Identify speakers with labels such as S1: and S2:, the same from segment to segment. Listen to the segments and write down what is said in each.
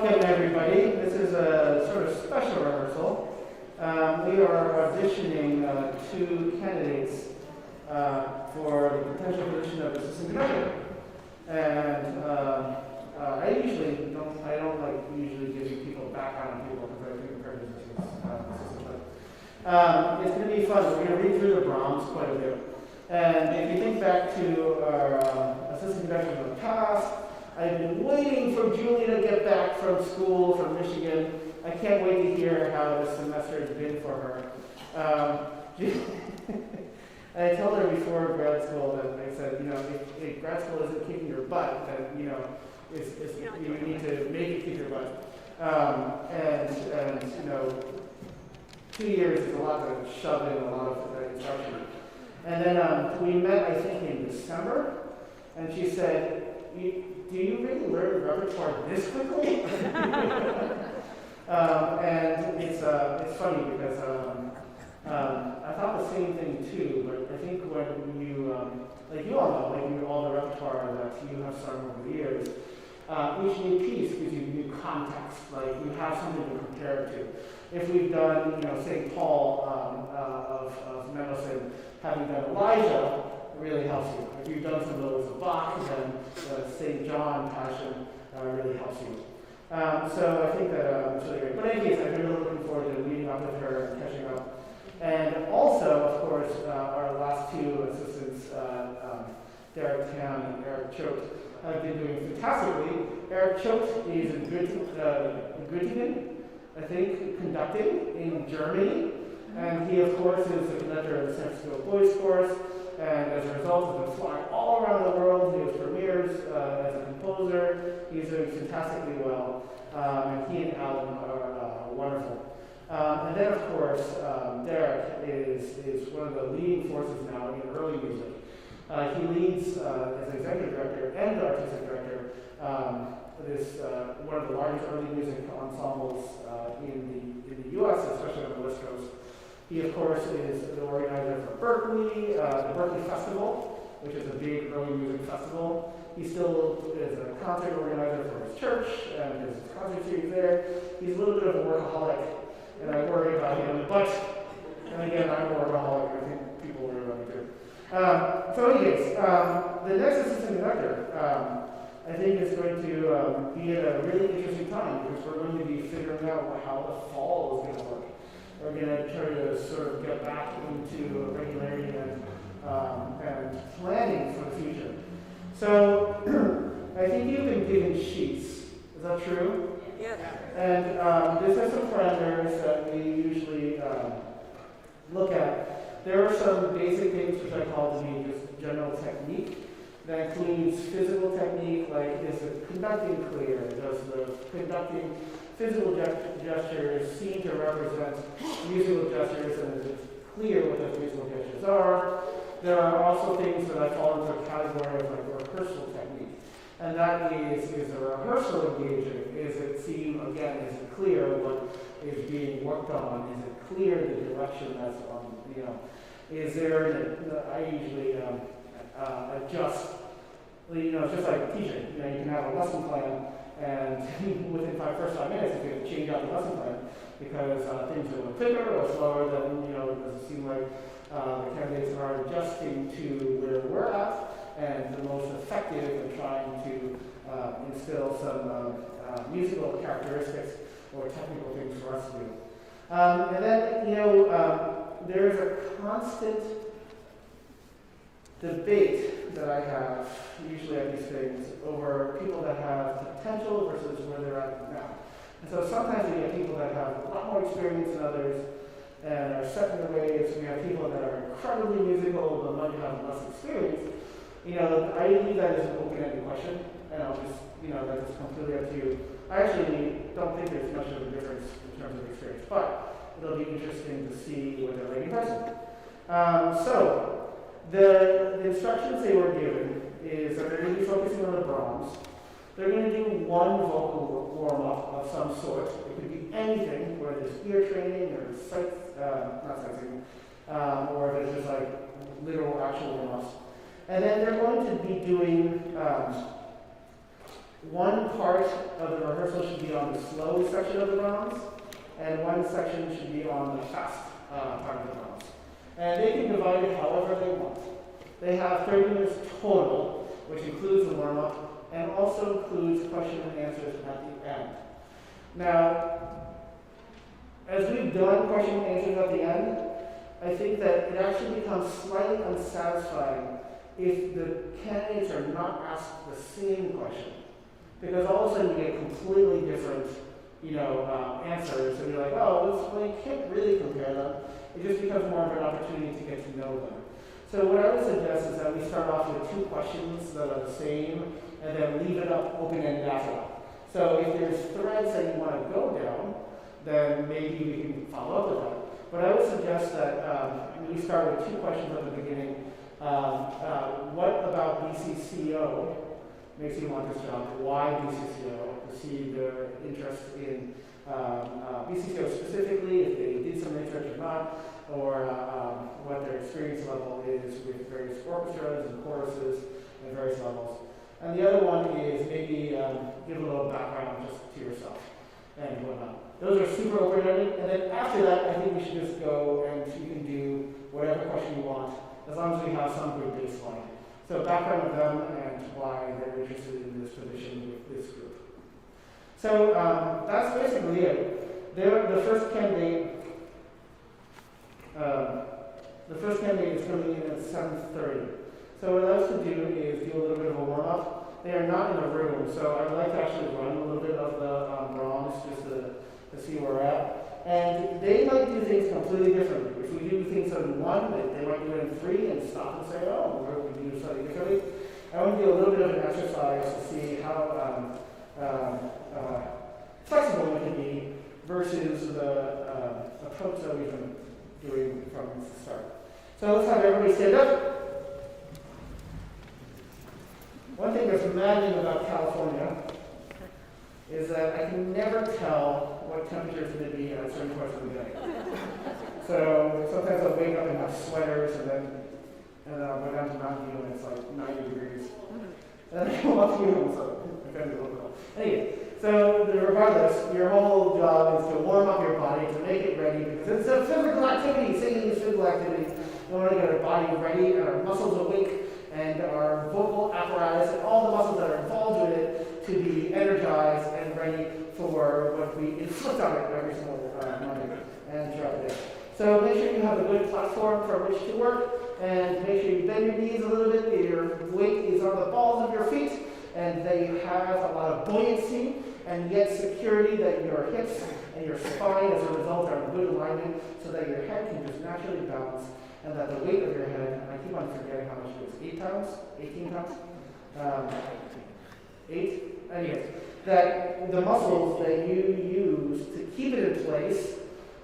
S1: Welcome everybody. This is a sort of special rehearsal. We are auditioning two candidates for the potential position of assistant conductor. And I don't like usually giving people background on people because I think they're assistant. But it's going to be fun. We're going to read through the Brahms quite a bit. And if you think back to our assistant conductors in the past, I've been waiting for Julie to get back from school from Michigan. I can't wait to hear how this semester has been for her. I told her before grad school that I said, if grad school isn't kicking your butt, then you need to make it kick your butt. And 2 years is a lot to shove in a lot of instruction. And then we met, I think, in December, and she said, do you really learn repertoire this quickly? And it's funny because I thought the same thing too, but I think when you, you all the repertoire that you have sung over the years, each new piece gives you new context, like you have something to compare it to. If we've done, St. Paul of Mendelssohn, having done Elijah, really helps you. If you've done some of those of Bach, then the St. John Passion really helps you. So I think that it's really great. But in any case, I've been really looking forward to meeting up with her and catching up. And also, of course, our last two assistants, Derek Tam and Eric Choate, have been doing fantastically. Eric Choate is in Göttingen, I think, conducting in Germany. And he, of course, is the conductor of the San Francisco Boys Chorus. And as a result, has been flying all around the world. He has premieres as a composer. He's doing fantastically well. And he and Alan are wonderful. And then, of course, Derek is one of the leading forces now in early music. He leads, as executive director and artistic director, one of the largest early music ensembles in the U.S., especially on the West Coast. He, of course, is the organizer for Berkeley, the Berkeley Festival, which is a big early music festival. He still is a concert organizer for his church and his concert series there. He's a little bit of a workaholic, and I worry about him. But, and again, I'm a workaholic. I think people worry about me too. So anyways, the next assistant conductor, I think is going to be at a really interesting time because we're going to be figuring out how the fall is going to work. We're going to try to sort of get back into regularity and planning for the future. So I think you've been given sheets. Is that true?
S2: Yes.
S1: And these are some parameters that we usually look at. There are some basic things which I call to be just general technique. That includes physical technique, like is the conducting clear? Does the conducting physical gestures seem to represent musical gestures, and is it clear what those musical gestures are? There are also things that I fall into a category of like rehearsal technique. And that is the rehearsal engaging? Is it is it clear what is being worked on? Is it clear the direction that's on, is there, I usually adjust, it's just like teaching. You can have a lesson plan, and within first 5 minutes, you can change out the lesson plan because things are a little quicker or slower than, it doesn't seem like the candidates are adjusting to where we're at, and the most effective in trying to instill some musical characteristics or technical things for us to do. And then, there's a constant debate that I have, usually at these things, over people that have potential versus where they're at now. And so sometimes we get people that have a lot more experience than others and are set in their ways. We have people that are incredibly musical but might have less experience. I leave that as an open-ended question, and I'll just, that's just completely up to you. I actually don't think there's much of a difference in terms of experience, but it'll be interesting to see what they're like in person. So the instructions they were given is that they're going to be focusing on the Brahms. They're going to do one vocal warm-up of some sort. It could be anything, whether it's ear training or not sightseeing, or if it's just like literal actual warm-ups. And then they're going to be doing one part of the rehearsal should be on the slow section of the rounds, and one section should be on the fast part of the rounds. And they can divide it however they want. They have 30 minutes total, which includes the warm-up, and also includes question and answers at the end. Now, as we've done question and answers at the end, I think that it actually becomes slightly unsatisfying if the candidates are not asked the same question. Because all of a sudden you get completely different, answers, and you're like, oh, well, you can't really compare them. It just becomes more of an opportunity to get to know them. So what I would suggest is that we start off with 2 questions that are the same, and then leave it up open-ended after that. So if there's threads that you want to go down, then maybe we can follow up with that. But I would suggest that we start with 2 questions at the beginning. What about BCCO makes you want this job? Why BCCO? To see their interest in BCCO specifically, if they did some research or not, or what their experience level is with various orchestras and choruses at various levels. And the other one is maybe give a little background just to yourself and whatnot. Those are super open-ended, and then after that, I think we should just go and you can do whatever question you want, as long as we have some good baseline. So background of them and why they're interested in this position with this group. So that's basically it. The first candidate is coming in at 7:30. So what I like to do is do a little bit of a warm-up. They are not in a room, so I would like to actually run a little bit of the bronze just to see where we're at. And they might do things completely differently. If we do things in 1, they might do it in 3 and stop and say, oh, we're going to do something differently. I want to do a little bit of an exercise to see how flexible we can be versus the approach that we've been doing from the start. So let's have everybody stand up. One thing that's maddening about California is that I can never tell what temperature it's going to be at certain parts of the day. So sometimes I'll wake up and have sweaters, and then I'll go down to Mountain View and it's like 90 degrees. And then I come up here and it's like, okay, a little bit. Anyway, so regardless, your whole job is to warm up your body, to make it ready, because it's a physical activity. Singing is physical activity. We want to get our body ready and our muscles awake and our vocal apparatus and all the muscles that are involved with it to be energized and ready for what we inflict on it every single Monday and throughout the day. So make sure you have a good platform from which to work, and make sure you bend your knees a little bit, your weight is on the balls of your feet, and they have a lot of buoyancy and yet security, that your hips and your spine as a result are in good alignment so that your head can just naturally balance, and that the weight of your head, and I keep on forgetting how much it is, 8 pounds? 18 pounds? 8? Anyways, that the muscles that you use to keep it in place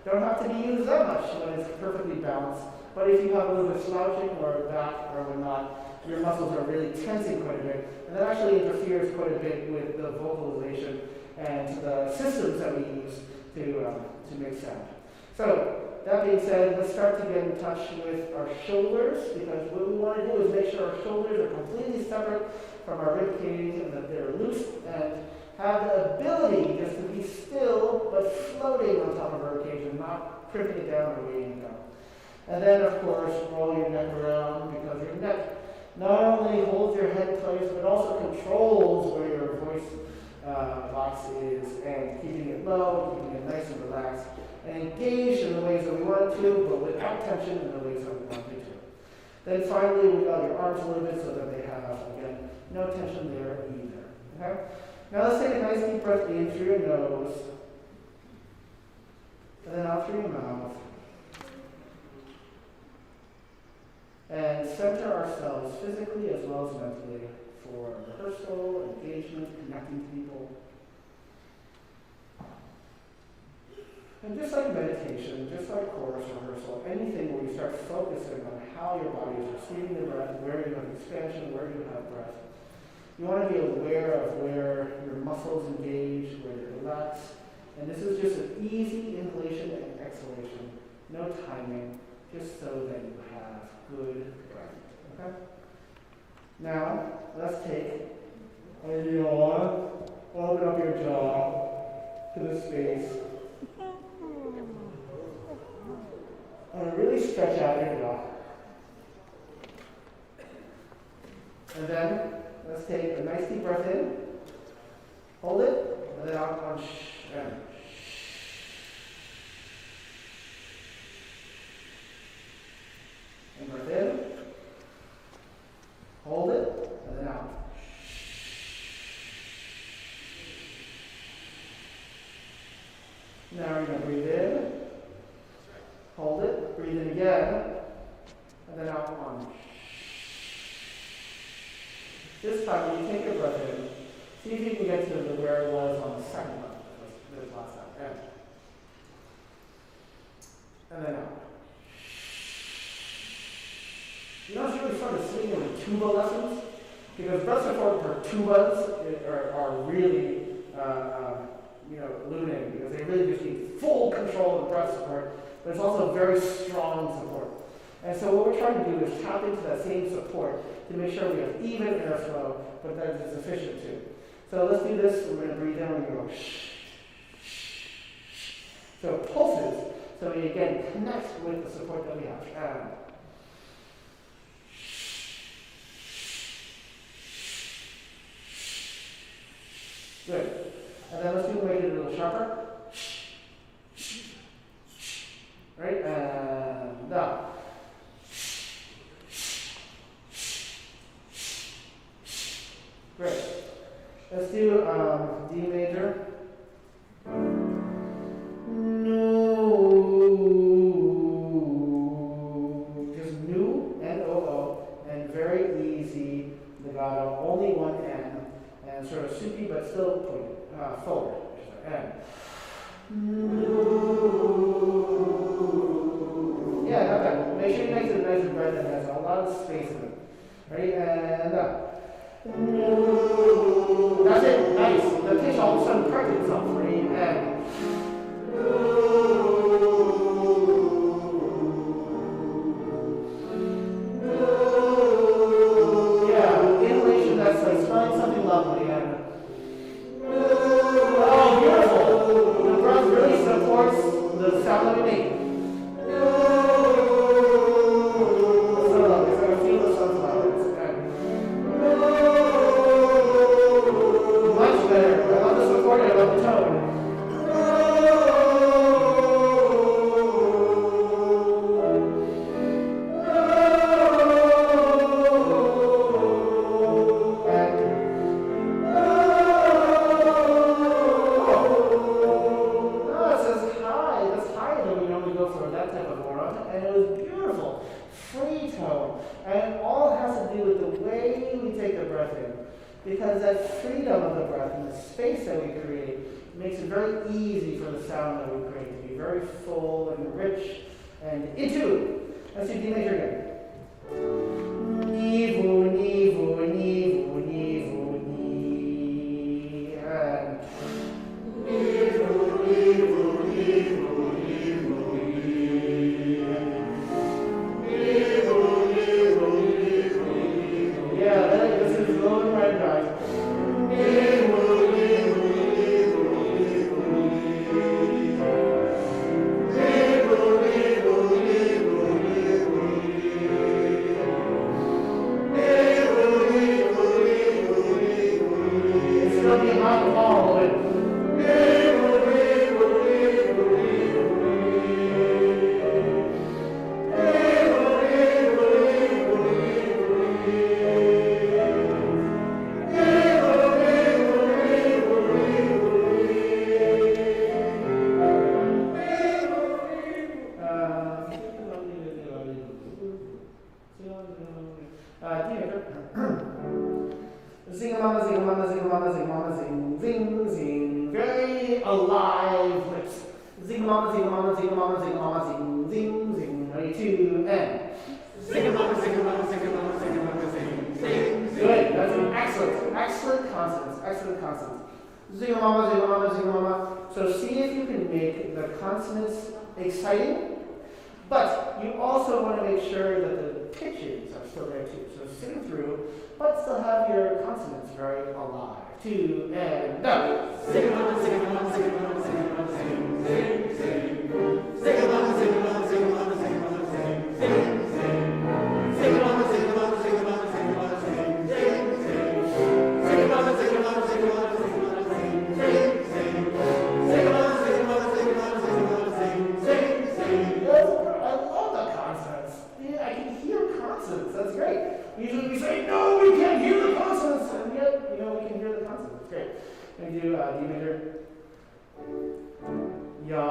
S1: don't have to be used that much when it's perfectly balanced. But if you have a little bit of slouching or back or whatnot, your muscles are really tensing quite a bit, and that actually interferes quite a bit with the vocalization and the systems that we use to make sound. So, that being said, let's start to get in touch with our shoulders, because what we want to do is make sure our shoulders are completely separate from our rib cage and that they're loose and have the ability just to be still but floating on top of our rib cage and not crimping it down or weighing it down. And then, of course, roll your neck around, because your neck not only holds your head in place but also controls where your voice box is, and keeping it low, keeping it nice and relaxed, and engaged in the ways that we want to, but without tension in the ways that we want to. Then finally, we got your arms a little bit so that they have, again, no tension there either. Okay? Now let's take a nice deep breath in through your nose, and then out through your mouth. And center ourselves physically as well as mentally for rehearsal, engagement, connecting to people. And just like meditation, just like chorus rehearsal, anything where you start focusing on how your body is receiving the breath, where you have expansion, where you have breath, you want to be aware of where your muscles engage, where they relax. And this is just an easy inhalation and exhalation, no timing, just so that you have good breath. Okay? Now, let's take And yawn. Open up your jaw to the space. And really stretch out your jaw. And then let's take a nice deep breath in. Hold it. And then out on and and breath in. Hold it. And then out. Now we're going to breathe in, hold it, breathe in again, and then out on. This time, when you take your breath in, see if you can get to where it was on the second one, this last time. And then out. You know, it's really fun to sing in the tuba lessons, because breath support for tubas are really illuminating, because they really just need full control of the breath support, but it's also very strong support. And so what we're trying to do is tap into that same support to make sure we have even airflow, but that it's efficient too. So let's do this. We're going to breathe in, we're going to go shh, shh, shh. So pulses, so we again connect with the support that we have. Good. And then let's do make it a little sharper. Right? And down. Great. Let's do D major. No. Just nu, N-O-O, and very easy legato, only one N, and sort of soupy but still pointed. Forward. And yeah, not bad. Make sure you make it nice and breath that has a lot of space in it. Ready? And up. That's it. Nice. The pitch all of a sudden corrected itself. Ready? And yeah, inhalation that's like smelling something lovely. And oh, beautiful. The breath really supports the sound that we make. So lovely. It's like a field of sunflowers. Much better. I love the support. I love the tone. Because that freedom of the breath and the space that we create makes it very easy for the sound that we create to be very full and rich and into. Let's do D major again. Nivu, nivu, nivu, nivu, ni. And nivu, nivu, nivu, nivu, ni. Nivu, nivu, nivu, nivu. Yeah, this is low and right, guys. Zing mama, zing mama, zing mama, zing mama, zing, zing, zing. Very alive lips. Zing mama, zing mama, zing mama, zing mama, zing, zing, zing. Ready, 2, and. Zing mama, zing mama, zing mama, zing mama, zing, zing. Good. That's an excellent, excellent consonants. Excellent consonants. Zing mama, zing mama, zing mama. So see if you can make the consonants exciting, But you also want to make sure that the pitches are still there too. So sing through, but still have your consonants very alive. 2 and no. Sing along, sing along, sing along, sing along, sing, sing, sing. Sing along, sing along, sing along, sing along, sing, sing, sing. Sing along, sing along, sing along, sing along, sing, sing, sing. Sing along, sing along, sing along, sing along, sing, sing, sing. Sing along, sing along, sing along, sing along, sing, sing, sing. I love the consonants. Yeah, I can hear consonants. That's great. Usually we say, no, we can't hear the consonants, and yet, we can hear the consonants. It's great. And do D major. Ya,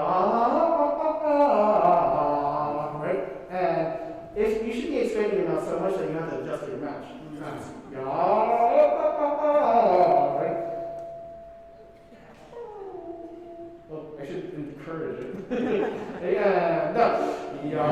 S1: right? And if you should be expanding your mouth so much that you have to adjust your match. Ya, right? Well, I should encourage it. Yeah, no. Ya.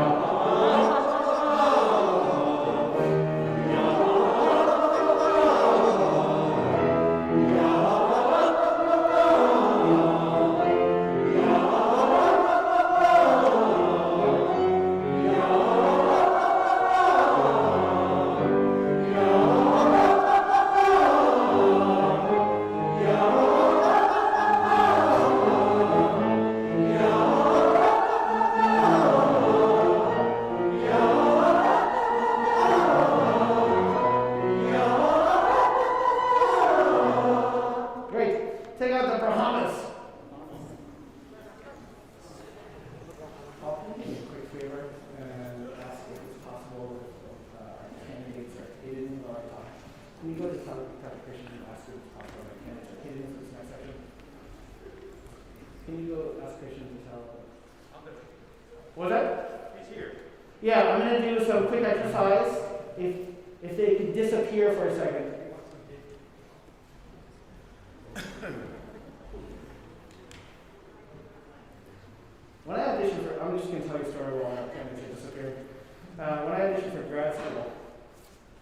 S1: Yeah, I'm going to do some quick exercise. If they could disappear for a second. When I auditioned for, I'm just going to tell you a story while I'm kind of disappeared. When I auditioned for grad school,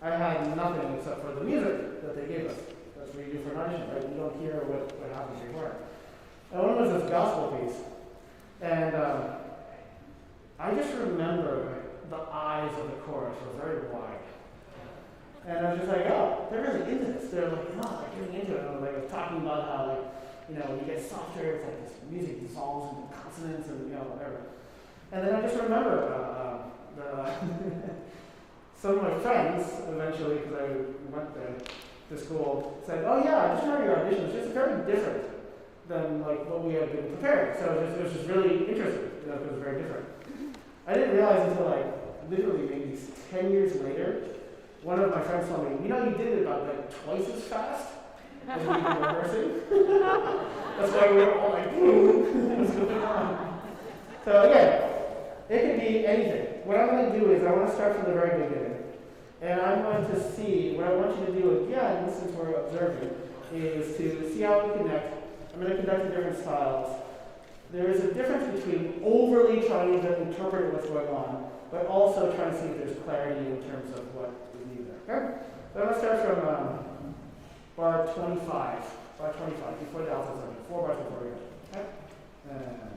S1: I had nothing except for the music that they gave us. That's what you do for an audition, right? You don't hear what happens before. And one was this gospel piece. And I just remember the eyes of the chorus were very wide. And I was just like, oh, they're really into this. They're like, oh, they're getting into it. And I was talking about how, when you get softer, it's like this music dissolves into consonants and, whatever. And then I just remember some of my friends, eventually, because I went there to school, said, oh yeah, I just remember your audition. It's just very different than what we had been preparing. So it was just really interesting, because it was very different. I didn't realize until literally maybe 10 years later, one of my friends told me, you did it about twice as fast as we were rehearsing. That's why we were all boom, what's going on? So again, it can be anything. What I'm going to do is I want to start from the very beginning. And I'm going to see, what I want you to do again, since we're observing, is to see how we connect. I'm going to conduct the different styles. There is a difference between overly trying to interpret what's going on, but also trying to see if there's clarity in terms of what is needed there. Okay? So I'm going to start from bar 25. Bar 25, before the alto section. 4 bars before we go. Okay? And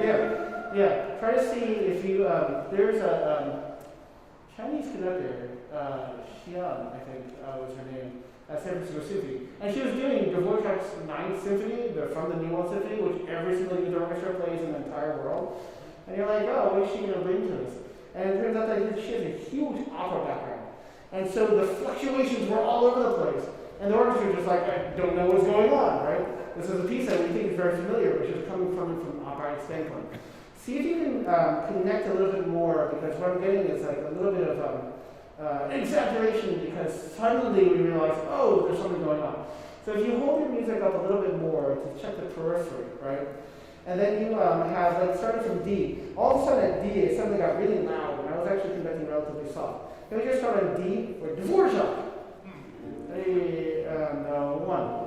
S1: Yeah. Try to see if you, there's a Chinese conductor, Xian, I think was her name, at San Francisco Symphony. And she was doing Dvorak's Ninth Symphony, from the New World Symphony, which every single youth orchestra plays in the entire world. And you're like, oh, what is she going to bring to us? And it turns out that she has a huge opera background. And so the fluctuations were all over the place. And the orchestra was just like, I don't know what's going on, right? This is a piece that we think is very familiar, which is coming from an operatic standpoint. See if you can connect a little bit more, because what I'm getting is like a little bit of exaggeration, because suddenly we realize, oh, there's something going on. So if you hold your music up a little bit more to check the periphery, right? And then you have, like, starting from D. All of a sudden at D, it suddenly got really loud, and I was actually conducting relatively soft. Then we just start on D, for Dvorak. And 1.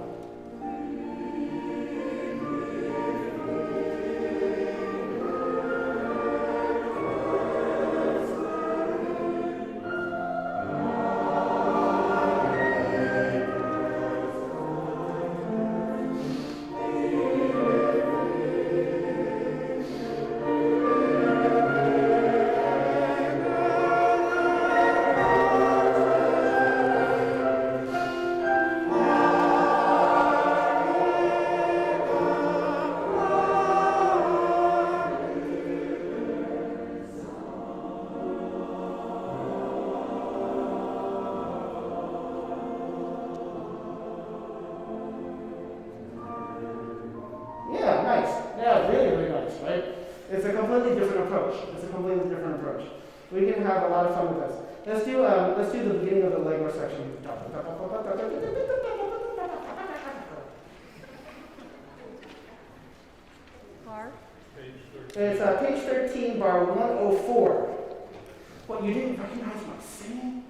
S1: We can have a lot of fun with this. Let's do the beginning of the Allegro section.
S2: Bar?
S1: It's page 13, bar 104. What, you didn't recognize my singing?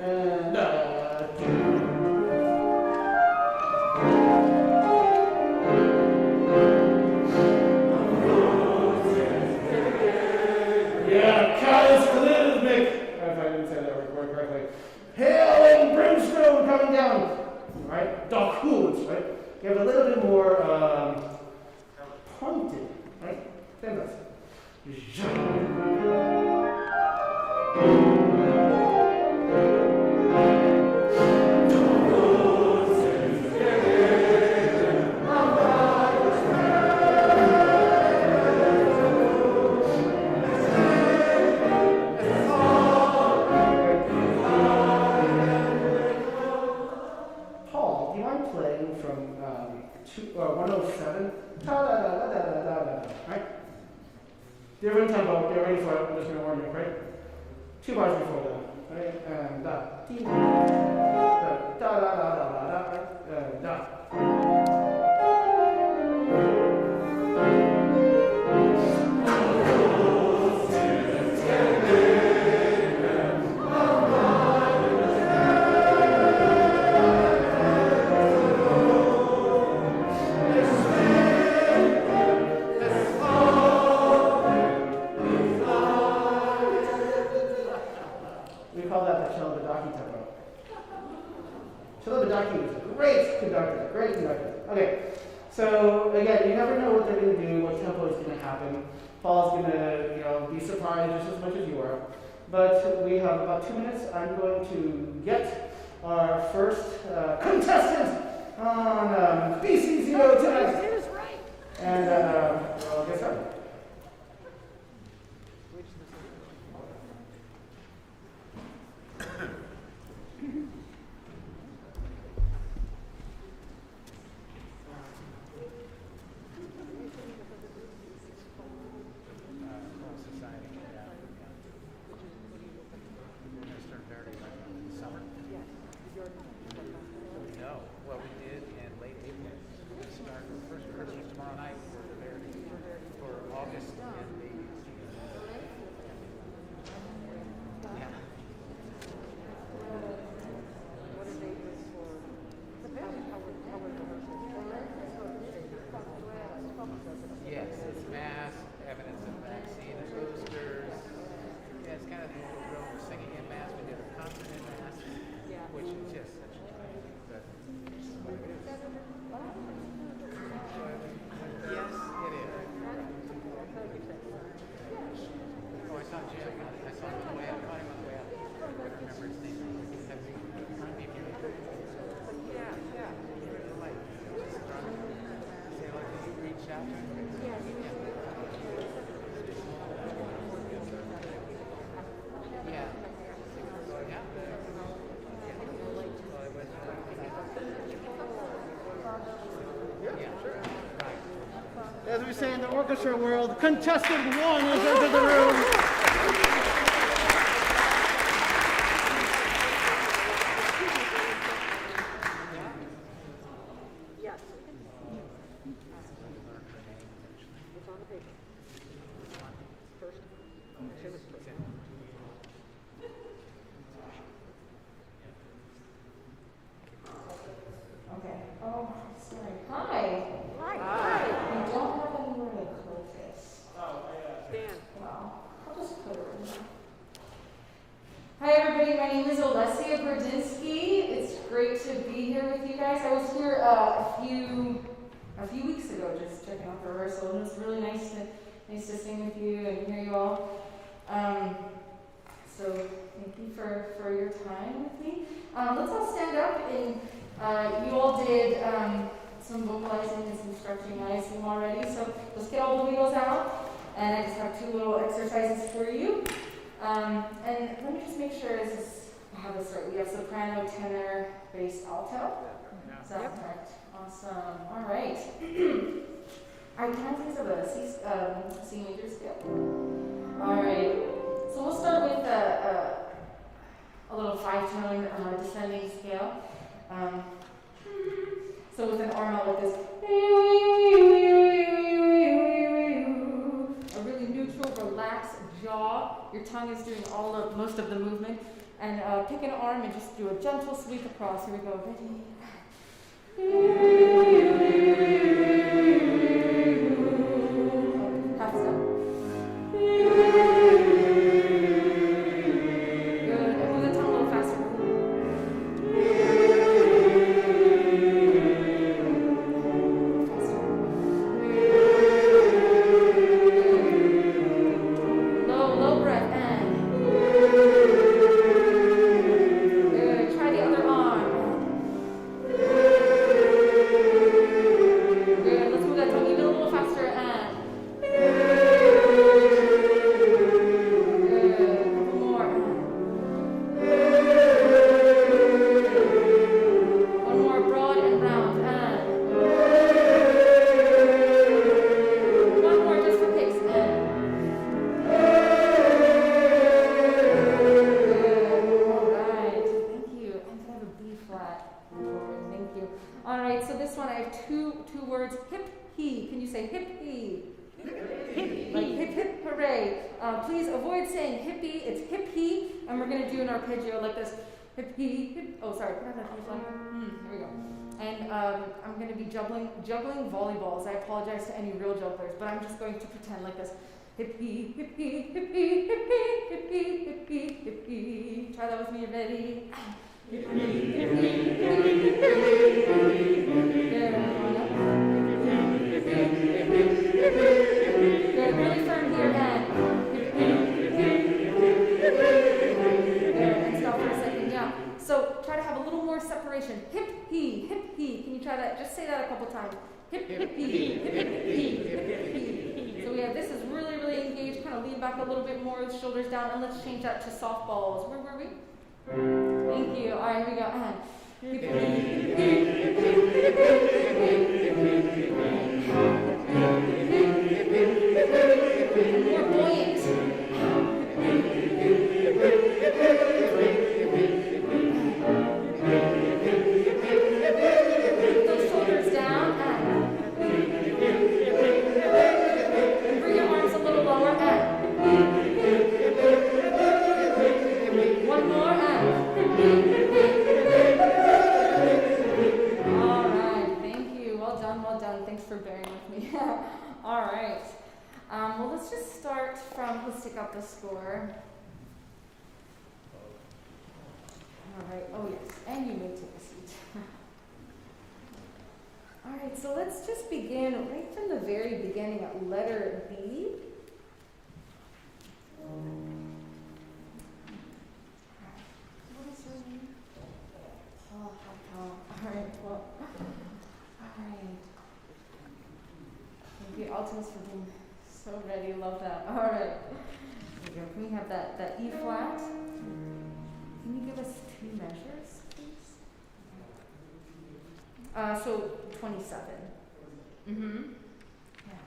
S1: And hail and brimstone coming down, right? Dark hoods, right? You have a little bit more pointed, right? Then that's from 107, right? Different tempo, get ready for it, I'm just going to warn you, right? 2 bars before that, right? And da, da. Great conductor. Okay, so again, you never know what they're going to do, what tempo is going to happen. Paul's going to, be surprised just as much as you are. But we have about 2 minutes. I'm going to get our first contestant on BCCO tonight. And we'll get started.
S2: say in the orchestra world, contestant 1 has entered the room.
S3: Okay. Oh, sorry. Hi. Hi. I don't have anywhere to click this. Well, I'll just put it in there. Hi, everybody. My name is Alessia Berdinsky. It's great to be here with you guys. I was here a few weeks ago, just checking out the rehearsal, and it's really nice to sing with you and hear you all. So thank you for your time with me. Let's all stand up and. You all did some vocalizing and some stretching, I assume, already. So let's get all the wheels out. And I just have 2 little exercises for you. And let me just make sure I have this right. We have soprano, tenor, bass, alto. Is that correct? Awesome. All right. All right, can I please have a C major scale? All right. So we'll start with a little 5-tone descending scale. So with an arm out like this, a really neutral, relaxed jaw. Your tongue is doing most of the movement. And pick an arm and just do a gentle sweep across. Here we go. Half step. Please avoid saying hippie. It's hip-hee, and we're going to do an arpeggio like this. Hip-hee, hip. Oh, sorry. Here we go. And I'm going to be juggling volleyballs. I apologize to any real jugglers, but I'm just going to pretend like this. Hippie, hippie, hippie, hippie, hippie, hippie, hippie. Try that with me. Ready? Hippie, hippie, hippie, hippie. Good. Really firm here, and and stop for a second, yeah. So try to have a little more separation. Hip-hee, hip-hee. Can you try that? Just say that a couple times. Hip-hee, hip-hee, hip-hee. So yeah, this is really, really engaged. Kind of lean back a little bit more with shoulders down, and let's change that to softballs. Where were we? Thank you. All right, here we go. And more buoyant. Keep those shoulders down and bring your arms a little lower and one more and all right, thank you. Well done, well done. Thanks for bearing with me. All right. Well, let's just start let's take out the score. All right, oh yes, and you may take a seat. All right, so let's just begin right from the very beginning at letter B. What is your name? Oh, all right, well, all right. Thank you, altos, for being so ready. Love that. All right. There we go. Can we have that E flat? Can you give us 2 measures, please? So 27. Mm-hmm. Yeah.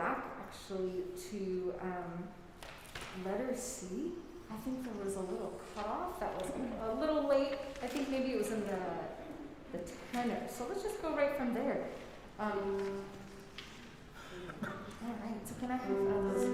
S3: back actually to letter C. I think there was a little cutoff that was a little late. I think maybe it was in the tenor. So let's just go right from there. All right, so can I have this?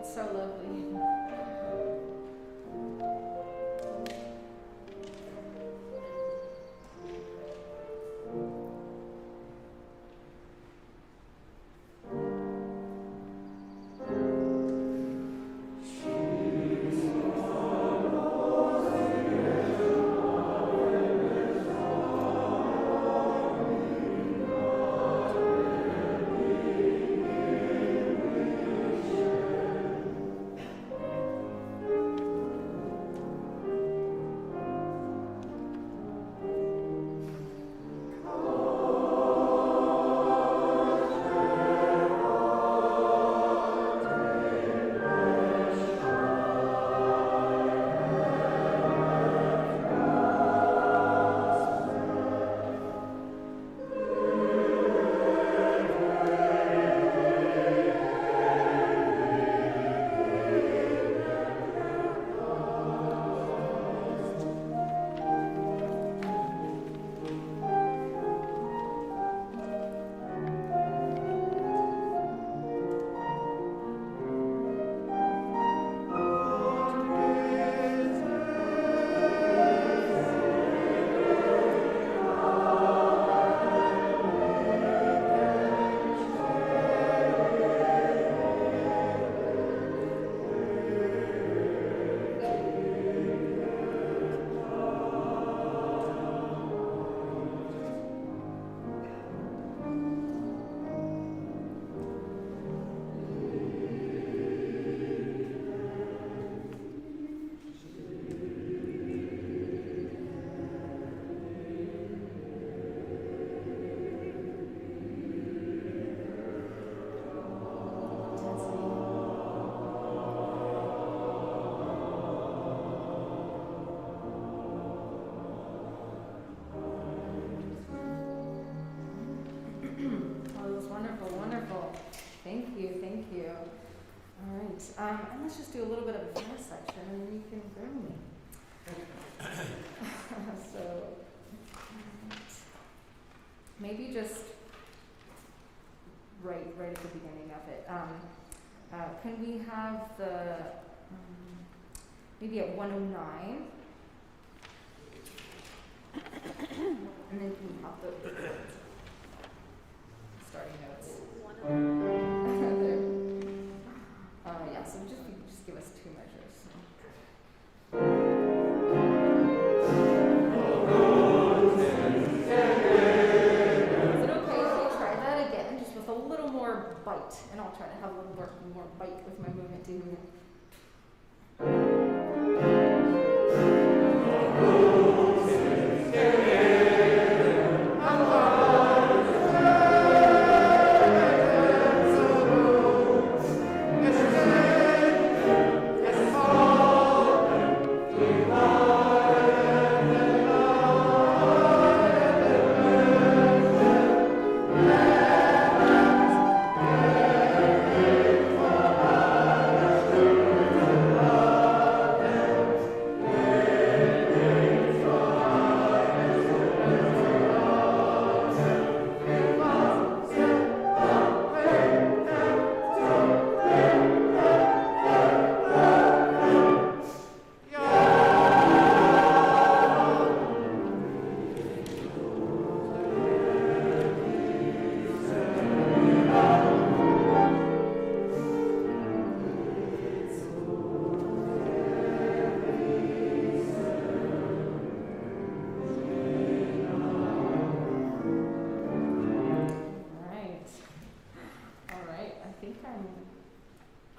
S3: So lovely. And let's just do a little bit of a jazz section, and then you can bring me. So, maybe just right at the beginning of it. Can we have the maybe at 109, and then can we have the starting notes? There. Yeah, so just give us 2 measures. Is it okay if we try that again, just with a little more bite? bite, and I'll try to have a little more bite with my movement too.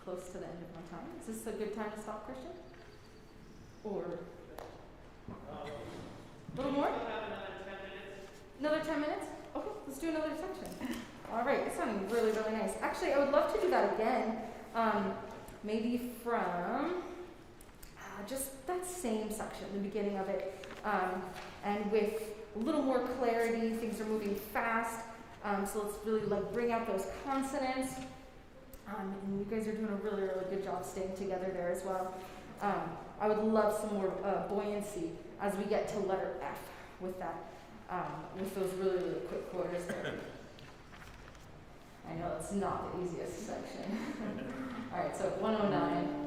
S3: Close to the end of my time. Is this a good time to stop, Christian? Or a little more? Another 10 minutes? Okay, let's do another section. All right, it's sounding really, really nice. Actually, I would love to do that again. Maybe from just that same section, the beginning of it, and with a little more clarity. Things are moving fast, so let's really bring out those consonants. And you guys are doing a really, really good job staying together there as well. I would love some more buoyancy as we get to letter F with that, with those really, really quick quarters there. I know it's not the easiest section. All right, so 109.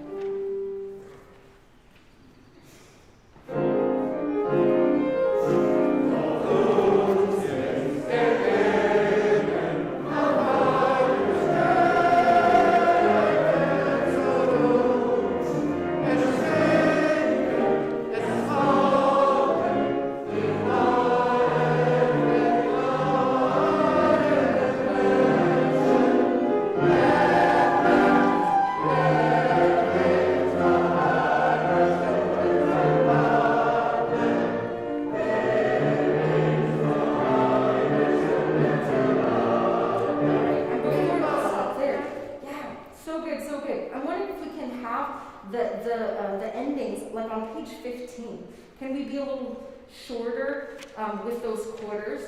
S3: The endings, like on page 15, can we be a little shorter with those quarters?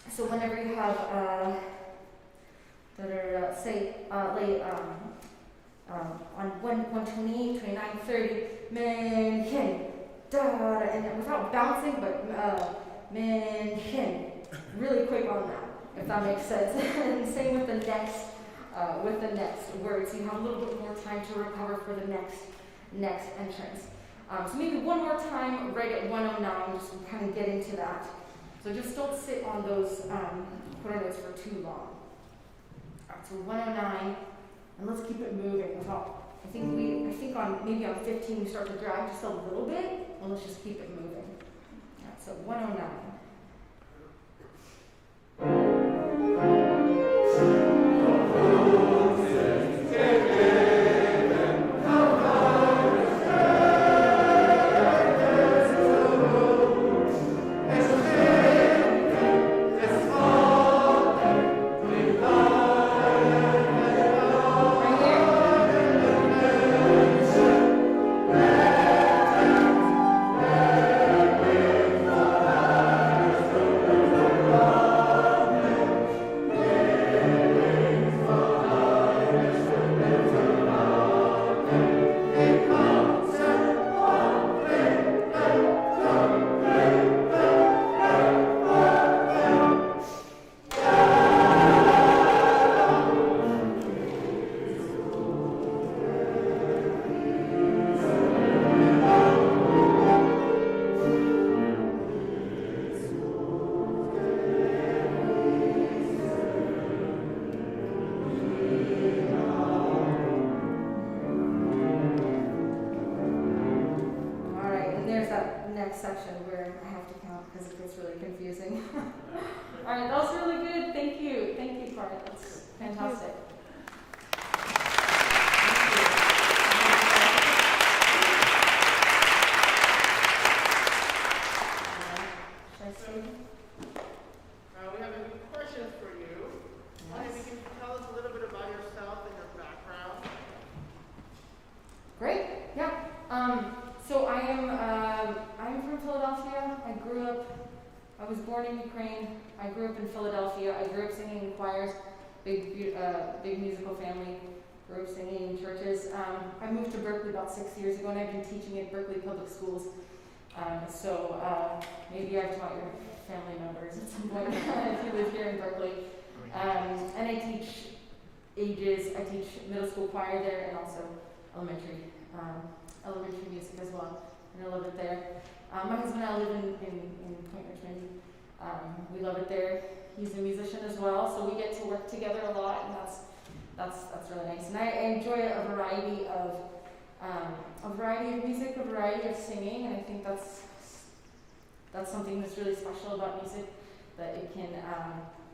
S3: So whenever you have, say, on 128, 29, 30, men, hin, da, and then without bouncing, but men, hin, really quick on that, if that makes sense. And same with the next. With the next words, you have a little bit more time to recover for the next entrance. So maybe one more time right at 109, just to kind of get into that. So just don't sit on those quarters for too long. All right, so 109, and let's keep it moving. Without, I think on maybe on 15 we start to drag just a little bit, and let's just keep it moving. All right, so 109. Section where I have to count because it gets really confusing. All right, that was really good. Thank you, Carl. Let's
S2: Thank you.
S3: Fantastic. Should I say?
S2: We have a few questions for you. One, if you can tell us a little bit about yourself and your background.
S3: Great. Yeah. So I'm from Philadelphia. I was born in Ukraine. I grew up in Philadelphia. I grew up singing in choirs, big musical family. Grew up singing in churches. I moved to Berkeley about 6 years ago, and I've been teaching at Berkeley Public Schools. Maybe I've taught your family members at some point if you live here in Berkeley. And I teach middle school choir there, and also elementary music as well, and I love it there. My husband and I live in Point Richmond. We love it there. He's a musician as well, so we get to work together a lot, and that's really nice. And I enjoy a variety of music, a variety of singing, and I think that's something that's really special about music, that it can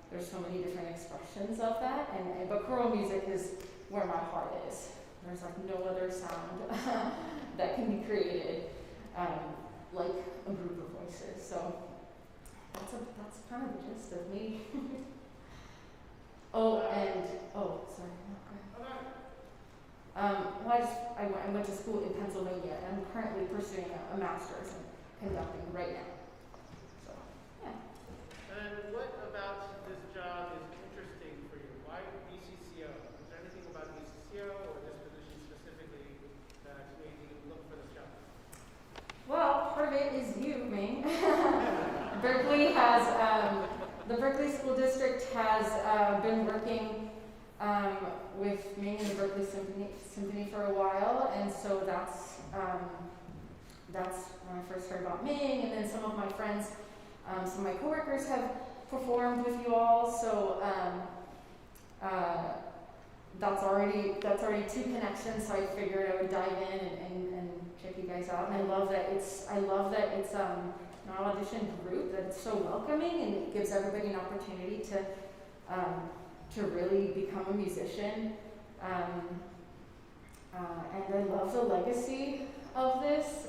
S3: there's so many different expressions of that, but choral music is where my heart is. There's like no other sound that can be created like a group of voices. So that's kind of the gist of me. Sorry. I went to school in Pennsylvania, and I'm currently pursuing a master's in conducting right now. So, yeah.
S2: And what about this job is interesting for you? Why BCCO? Is there anything about BCCO or this position specifically that made you look for this job?
S3: Well, part of it is you, Ming. Berkeley has, the Berkeley School District has been working with Ming and the Berkeley Symphony for a while, and so that's when I first heard about Ming, and then some of my friends, some of my coworkers have performed with you all, so that's already two connections, so I figured I would dive in and check you guys out. And I love that it's an audition group, that it's so welcoming, and it gives everybody an opportunity to really become a musician. And I love the legacy of this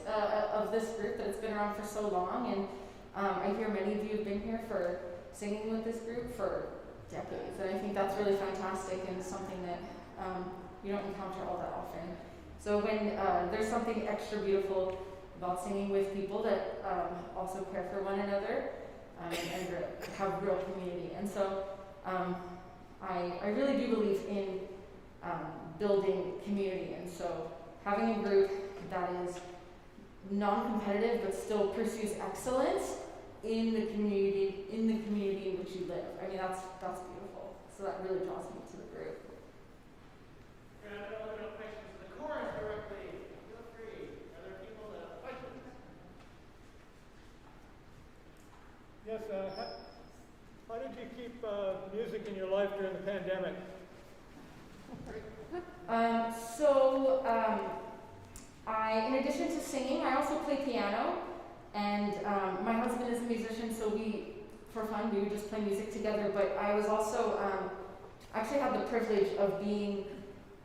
S3: group, that it's been around for so long, and I hear many of you have been here for singing with this group for decades, and I think that's really fantastic and something that you don't encounter all that often. So when there's something extra beautiful about singing with people that also care for one another and have real community. And so I really do believe in building community, and so having a group that is non-competitive but still pursues excellence in the community in which you live. I mean, that's beautiful. So that really draws me to the group.
S2: We're going to open up questions to the chorus directly. Feel free. Are there people that have questions?
S4: Yes, how did you keep music in your life during the pandemic?
S3: In addition to singing, I also play piano, and my husband is a musician, so for fun, we would just play music together. But I was also actually had the privilege of being,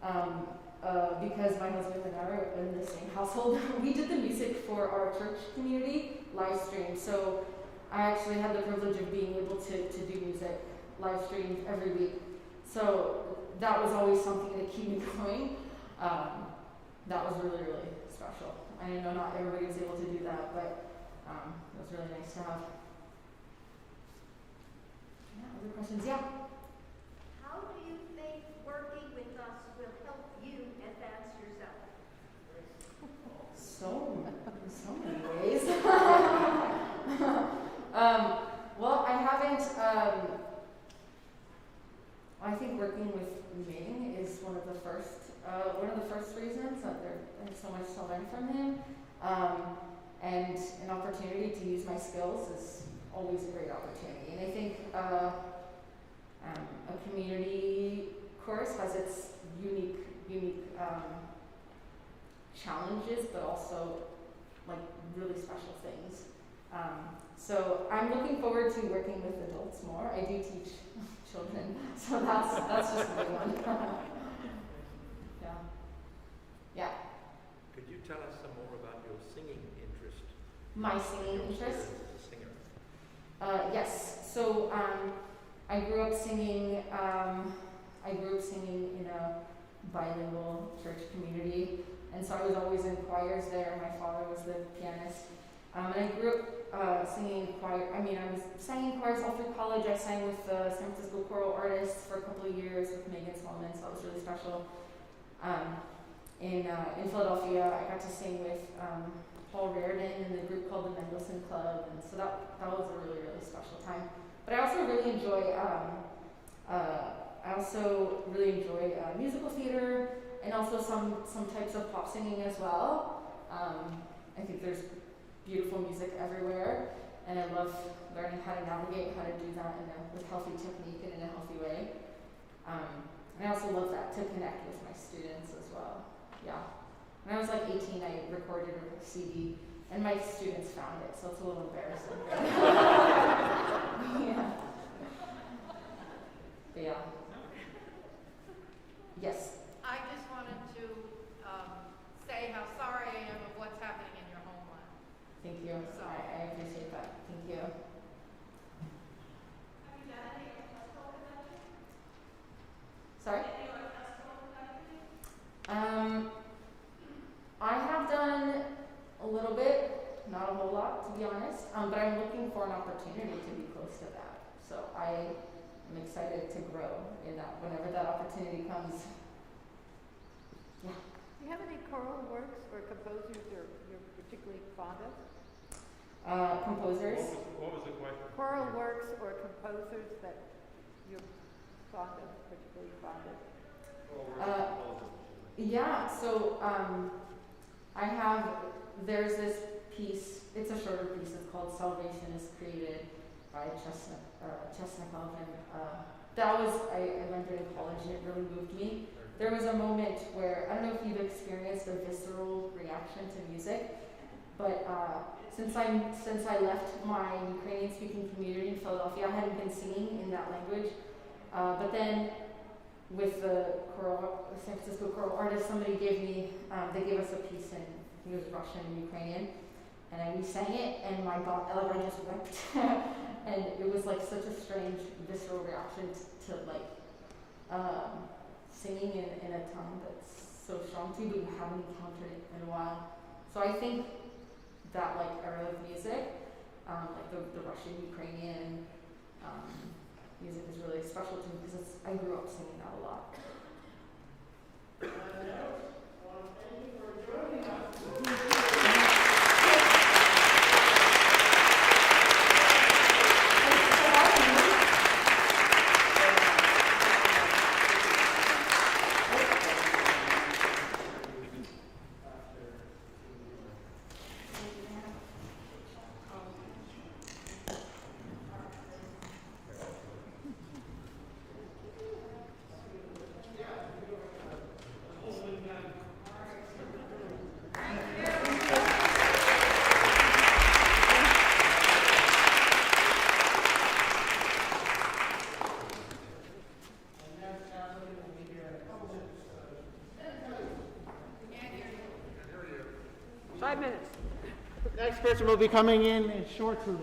S3: because my husband and I are in the same household, we did the music for our church community live stream. So I actually had the privilege of being able to do music live streamed every week. So that was always something to keep me going. That was really, really special. I know not everybody was able to do that, but it was really nice to have. Yeah, other questions? Yeah?
S5: How do you think working with us will help you advance yourself?
S3: So many ways. Well, I haven't. I think working with Ming is one of the first reasons that there's so much to learn from him, and an opportunity to use my skills is always a great opportunity. And I think a community course has its unique challenges, but also like really special things. So I'm looking forward to working with adults more. I do teach children. So that's just a big one. Yeah. Yeah.
S6: Could you tell us some more about your singing interest?
S3: My singing
S6: Your
S3: interest?
S6: experience as a singer.
S3: Yes. So I grew up singing. I grew up singing in a bilingual church community, and so I was always in choirs there. My father was the pianist, and I grew up singing in choir. I mean, I was sang in choirs all through college. I sang with the San Francisco choral artists for a couple of years with Megan Solomon, so that was really special. In Philadelphia, I got to sing with Paul Reardon in the group called the Mendelssohn Club, and so that was a really, really special time. But I also really enjoy musical theater and also some types of pop singing as well. I think there's beautiful music everywhere, and I love learning how to navigate how to do that with healthy technique and in a healthy way. I also love that to connect with my students as well. Yeah. When I was like 18, I recorded a CD, and my students found it, so it's a little embarrassing. Yeah. But yeah. Yes.
S7: I just wanted to say how sorry I am of what's happening in your homeland.
S3: Thank you.
S7: So-
S3: I appreciate that. Thank you.
S5: Have you done any festival production?
S3: Sorry?
S5: Any festival production?
S3: I have done a little bit, not a whole lot, to be honest. But I'm looking for an opportunity to be close to that. So I am excited to grow in that whenever that opportunity comes. Yeah.
S8: Do you have any choral works or composers you're particularly fond of?
S3: Composers.
S6: What was the question?
S8: Choral works or composers that you're fond of, particularly fond of?
S3: Yeah, so there's this piece, it's a shorter piece, it's called Salvation is Created by Chesnikov, and I learned it in college and it really moved me. There was a moment where, I don't know if you've experienced a visceral reaction to music, but since I left my Ukrainian-speaking community in Philadelphia, I hadn't been singing in that language, but then with the San Francisco choral artist, somebody they gave us a piece in, I think it was Russian and Ukrainian, and we sang it, and I just wept, and it was like such a strange, visceral reaction to singing in a tongue that's so strong to you, but you haven't encountered it in a while. So I think that era of music, like the Russian, Ukrainian, music is really special to me because I grew up singing that a lot.
S1: Thank you for joining us. Next person will be coming in shortly.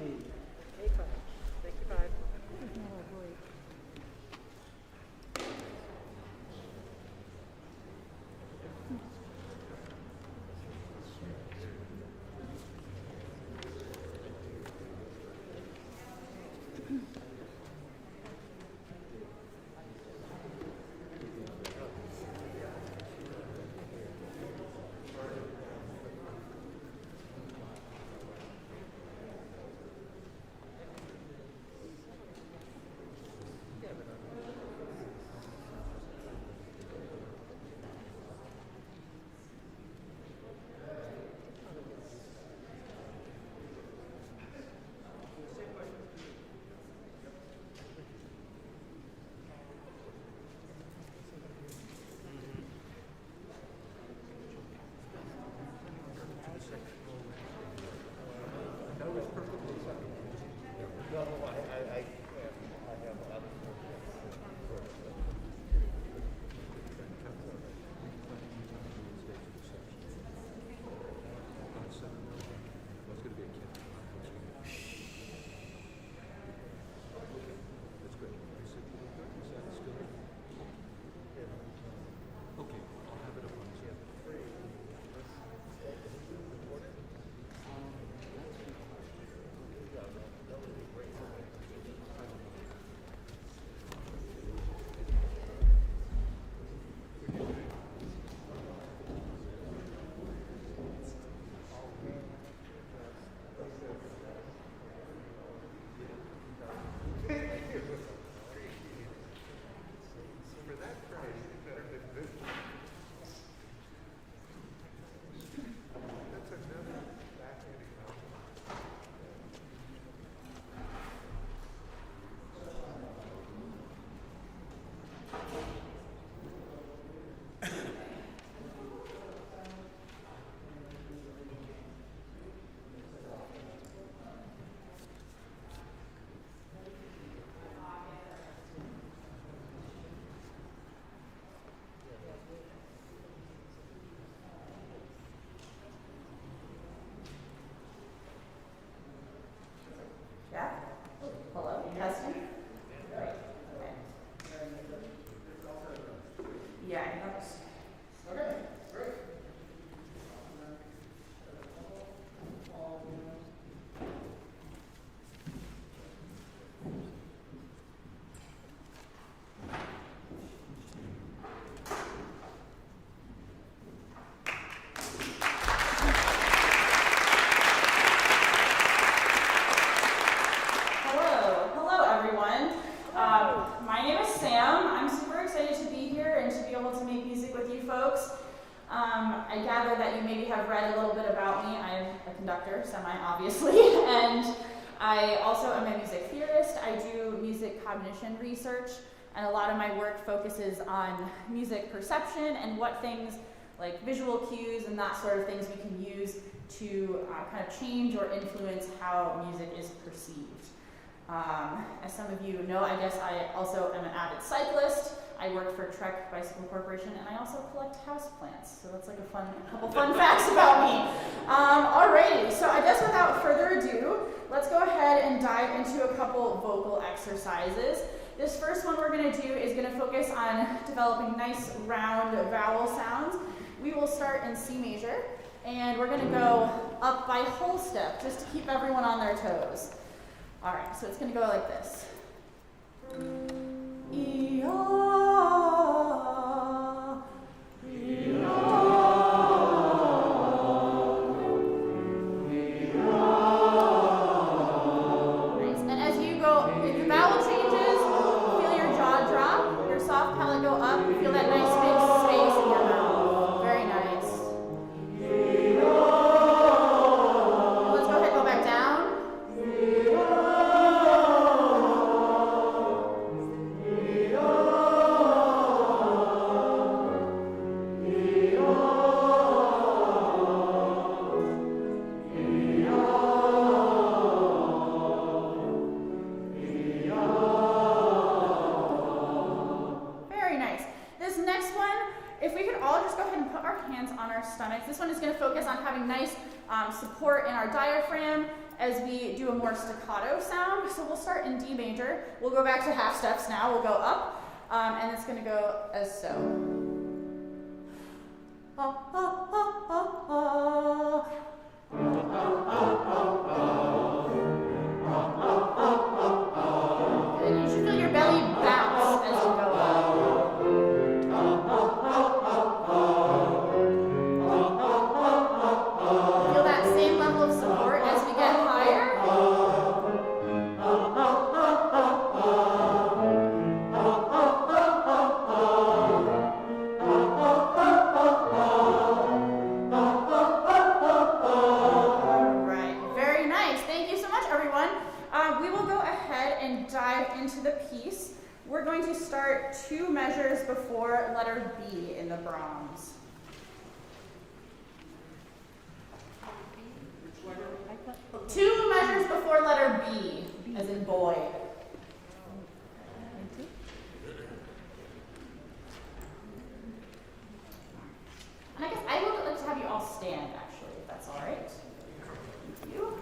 S9: My name is Sam. I'm super excited to be here and to be able to make music with you folks. I gather that you maybe have read a little bit about me. I'm a conductor, semi-obviously, and I also am a music theorist. I do music cognition research, and a lot of my work focuses on music perception and what things like visual cues and that sort of things we can use to kind of change or influence how music is perceived. As some of you know, I guess I also am an avid cyclist. I work for Trek Bicycle Corporation, and I also collect houseplants. So that's like a couple fun facts about me. Alrighty, so I guess without further ado, let's go ahead and dive into a couple vocal exercises. This first one we're going to do is going to focus on developing nice round vowel sounds. We will start in C major, and we're going to go up by whole step just to keep everyone on their toes. All right, so it's going to go like this. Support in our diaphragm as we do a more staccato sound. So we'll start in D major. We'll go back to half steps now. We'll go up, and it's going to go as so. Good. You should feel your belly bounce as you go up. We're going to start 2 measures before letter B in the Brahms. Two measures before letter B, as in boy. And I guess I would like to have you all stand, actually, if that's all right. Thank you.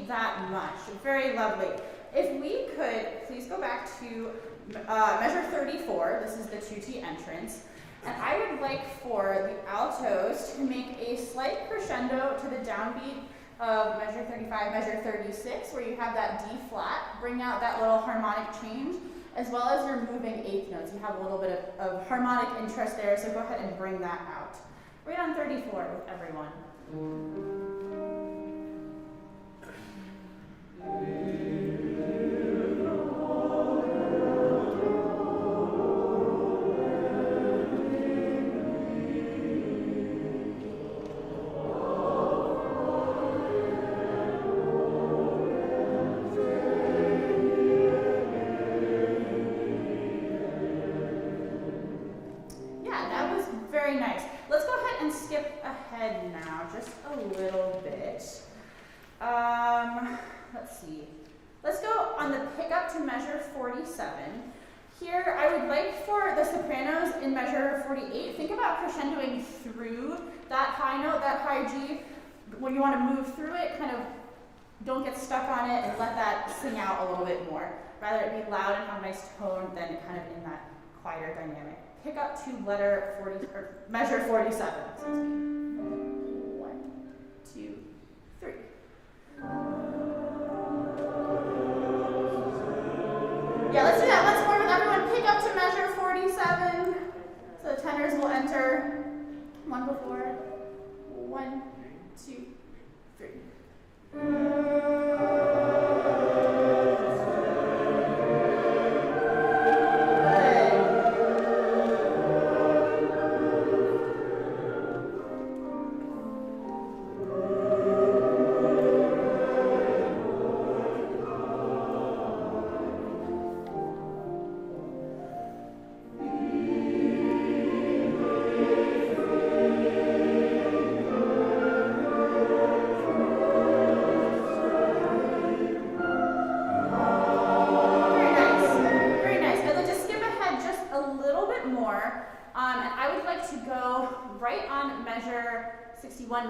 S9: that much. Very lovely. If we could, please go back to measure 34. This is the tutti entrance. And I would like for the altos to make a slight crescendo to the downbeat of measure 35, measure 36, where you have that D flat. Bring out that little harmonic change, as well as your moving eighth notes. You have a little bit of harmonic interest there, so go ahead and bring that out. Right on 34 with everyone. Very nice. Let's go ahead and skip ahead now, just a little bit. Let's see. Let's go on the pickup to measure 47. Here, I would like for the sopranos in measure 48, think about crescendoing through that high note, that high G. When you want to move through it, kind of don't get stuck on it and let that sing out a little bit more. Rather it be loud and have a nice tone than kind of in that quieter dynamic. Pick up to letter 40, or measure 47. Excuse me. 1, 2, 3. Yeah, let's do that once more with everyone. Pick up to measure 47. So the tenors will enter. One before. 1, 2, 3.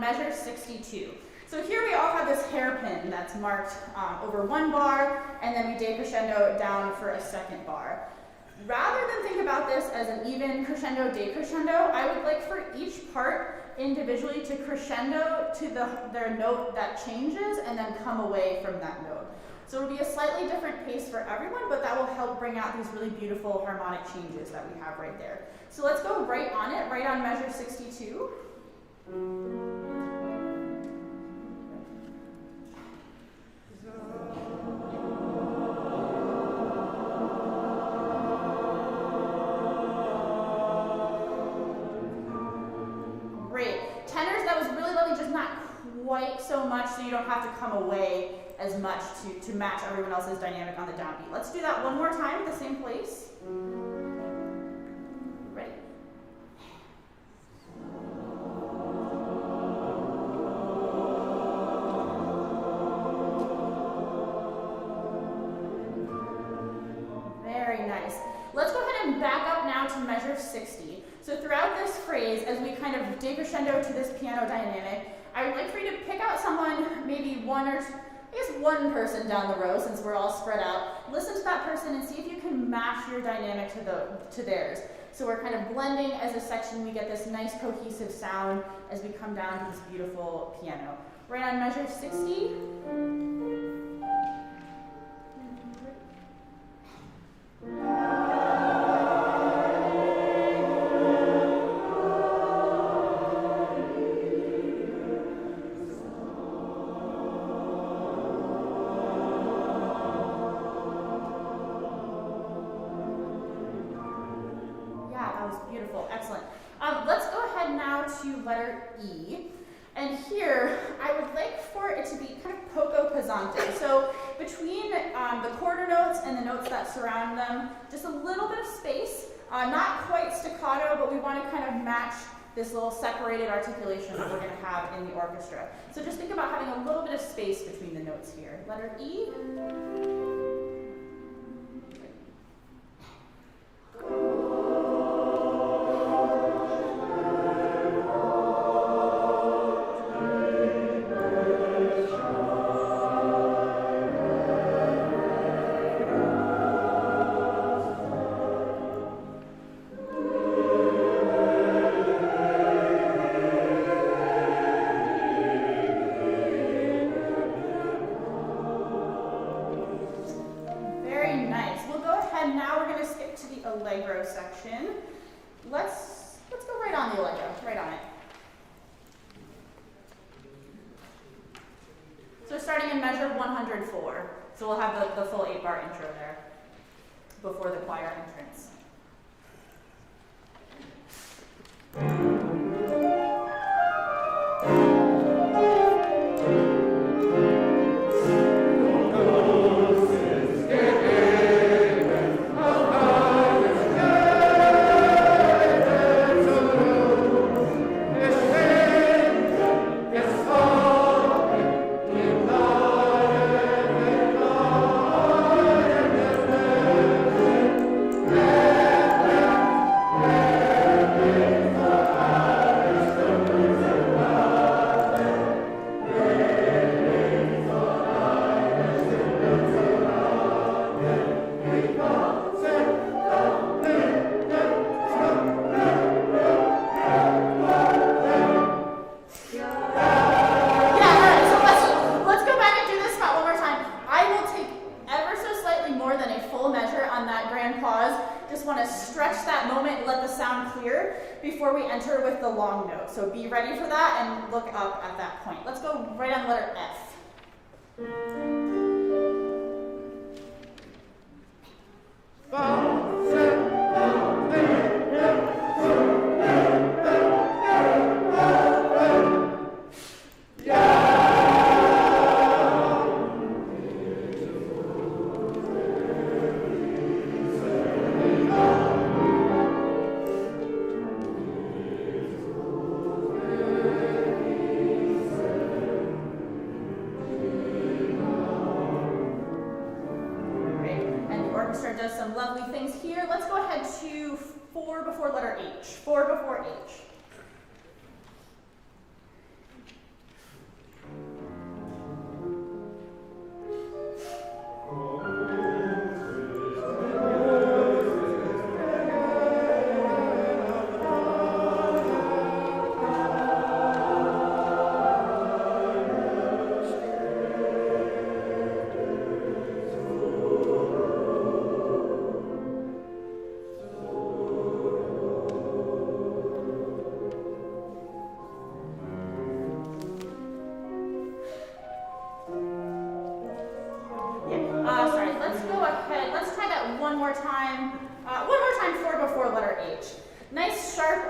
S9: Measure 62. So here we all have this hairpin that's marked over one bar, and then we decrescendo down for a second bar. Rather than think about this as an even crescendo, decrescendo, I would like for each part individually to crescendo to their note that changes and then come away from that note. So it'll be a slightly different pace for everyone, but that will help bring out these really beautiful harmonic changes that we have right there. So let's go right on it, right on measure 62. Great. Tenors, that was really lovely, just not quite so much, so you don't have to come away as much to match everyone else's dynamic on the downbeat. Let's do that one more time at the same place. Ready? Very nice. Let's go ahead and back up now to measure 60. So throughout this phrase, as we kind of decrescendo to this piano dynamic, I would like for you to pick out someone, maybe one person down the row, since we're all spread out. Listen to that person and see if you can match your dynamic to theirs. So we're kind of blending as a section. We get this nice cohesive sound as we come down to this beautiful piano. Right on measure 60. Beautiful, excellent. Let's go ahead now to letter E. And here, I would like for it to be kind of poco pesante. So between the quarter notes and the notes that surround them, just a little bit of space. Not quite staccato, but we want to kind of match this little separated articulation that we're going to have in the orchestra. So just think about having a little bit of space between the notes here. Letter E. allegro section. Let's go right on the allegro, right on it. So starting in measure 104. So we'll have the full 8-bar intro there before the choir entrance. So be ready for that and look up at that point. Let's go right on letter F. Does some lovely things here. Let's go ahead to 4 before letter H. 4 before H.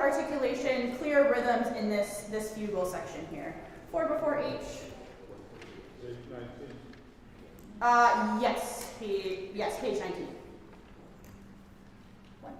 S9: Articulation, clear rhythms in this fugal section here. 4 before H.
S4: Page 19.
S9: Yes, page 19. One.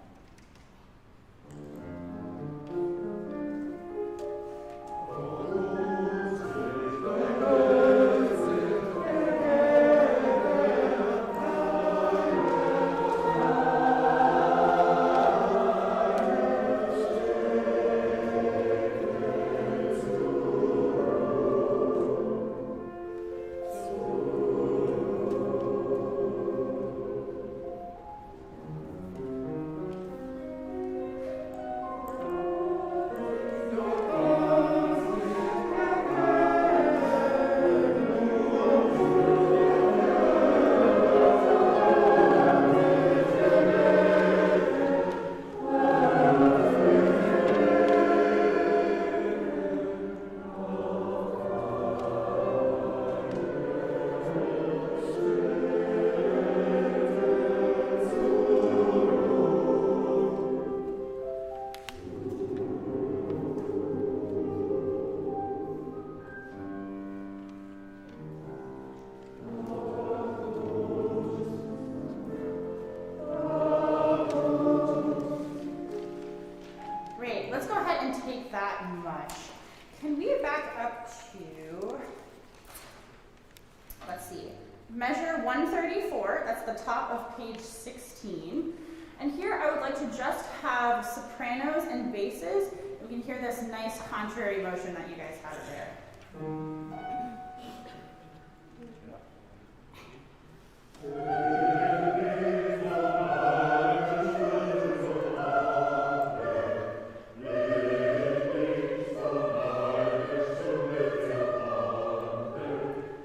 S9: Measure 134, that's the top of page 16. And here I would like to just have sopranos and basses. We can hear this nice contrary motion that you guys have there.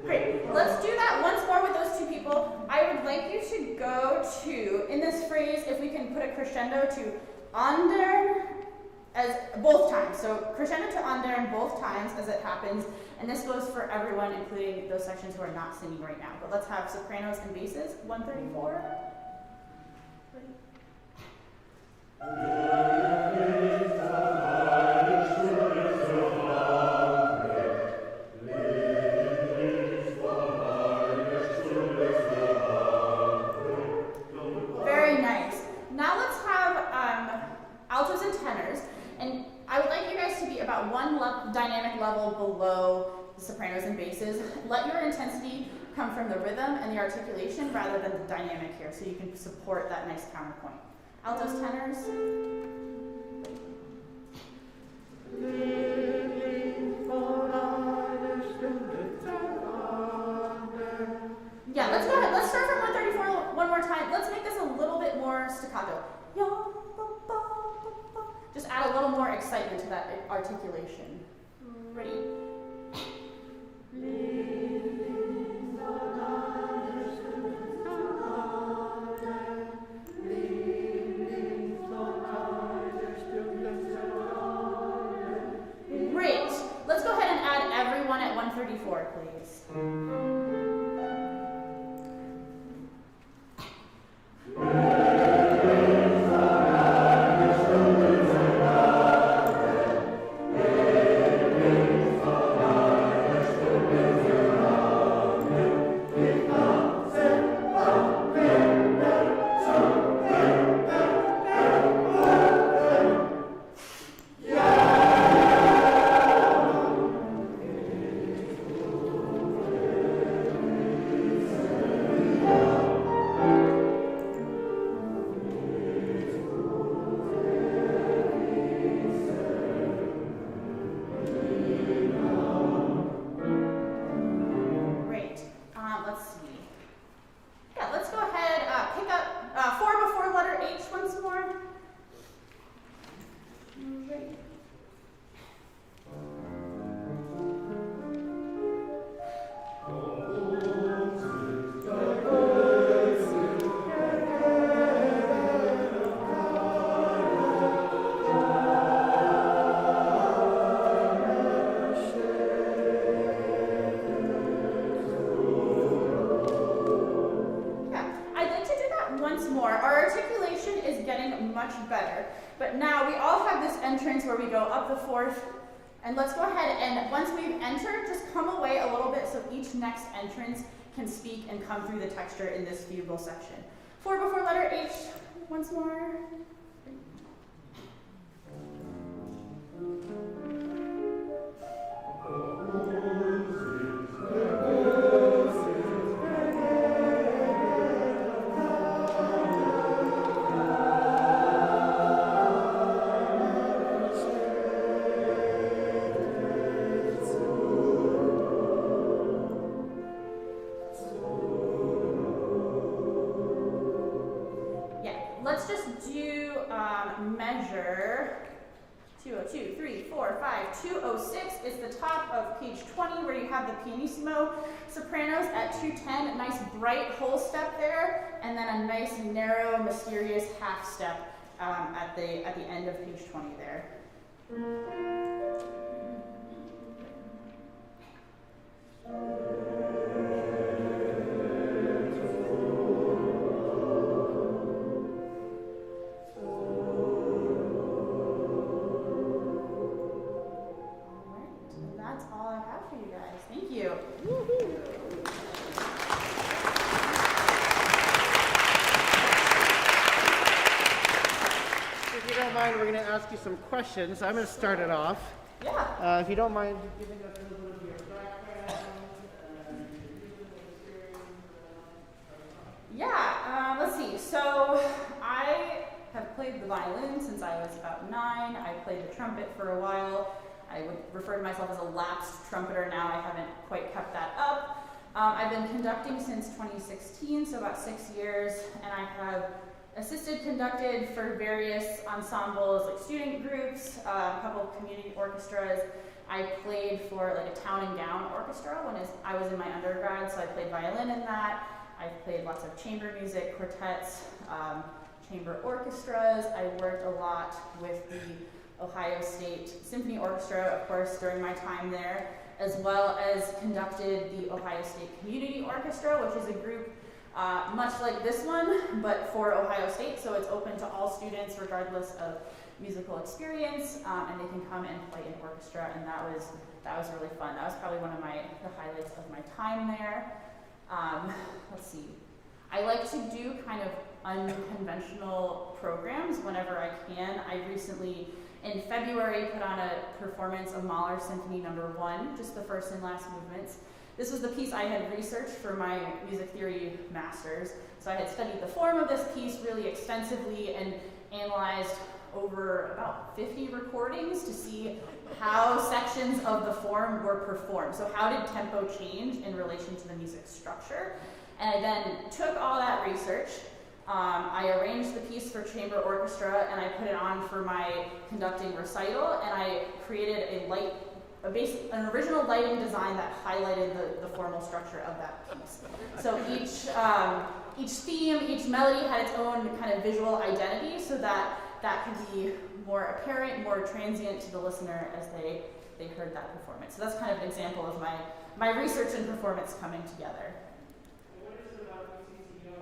S9: Great, let's do that once more with those two people. I would like you to go to, in this phrase, if we can put put a crescendo to andern as both times. So crescendo to andern both times as it happens, and this goes for everyone, including those sections who are not singing right now. But let's have sopranos and basses, 134. Very nice. Now let's have altos and tenors, and I would like you guys to be about one dynamic level below the sopranos and basses. Let your intensity come from the rhythm and the articulation rather than the dynamic here, so you can support that nice counterpoint. Altos, tenors. Yeah, let's go ahead. Let's start from 134 one more time. Let's make this a little bit more staccato. Just add a little more excitement to that articulation. Ready? Great. Let's go ahead and add everyone at 134, please. Where we go up the fourth, and let's go ahead and once we've entered, just come away a little bit so each next entrance can speak and come through the texture in this fugal section. 4 before letter H, once more. Let's just do measure 202, 3, 4, 5. 206 is the top of page 20 where you have the pianissimo. Sopranos at 210, nice bright whole step there, and then a nice narrow, mysterious half step at the end of page 20 there.
S2: We're going to ask you some questions. I'm going to start it off.
S9: Yeah.
S2: If you don't mind giving us a little bit of your background and
S9: Yeah, let's see. So I have played the violin since I was about 9. I played the trumpet for a while. I would refer to myself as a lapsed trumpeter now. I haven't quite kept that up. I've been conducting since 2016, so about 6 years, and I have assisted conducted for various ensembles like student groups, a couple of community orchestras. I played for like a town and gown orchestra when I was in my undergrad, so I played violin in that. I've played lots of chamber music, quartets, chamber orchestras. I worked a lot with the Ohio State Symphony Orchestra, of course, during my time there, as well as conducted the Ohio State Community Orchestra, which is a group much like this one, but for Ohio State, so it's open to all students regardless of musical experience, and they can come and play in orchestra, and that was really fun. That was probably one of the highlights of my time there. Let's see. I like to do kind of unconventional programs whenever I can. I recently, in February, put on a performance of Mahler Symphony No. 1, just the first and last movements. This was the piece I had researched for my music theory master's. So I had studied the form of this piece really extensively and analyzed over about 50 recordings to see how sections of the form were performed. So how did tempo change in relation to the music structure? And I then took all that research, I arranged the piece for chamber orchestra, and I put it on for my conducting recital, and I created an original lighting design that highlighted the formal structure of that piece. So each theme, each melody had its own kind of visual identity, so that could be more apparent, more transient to the listener as they heard that performance. So that's kind of an example of my research and performance coming together.
S2: What is it about BCCO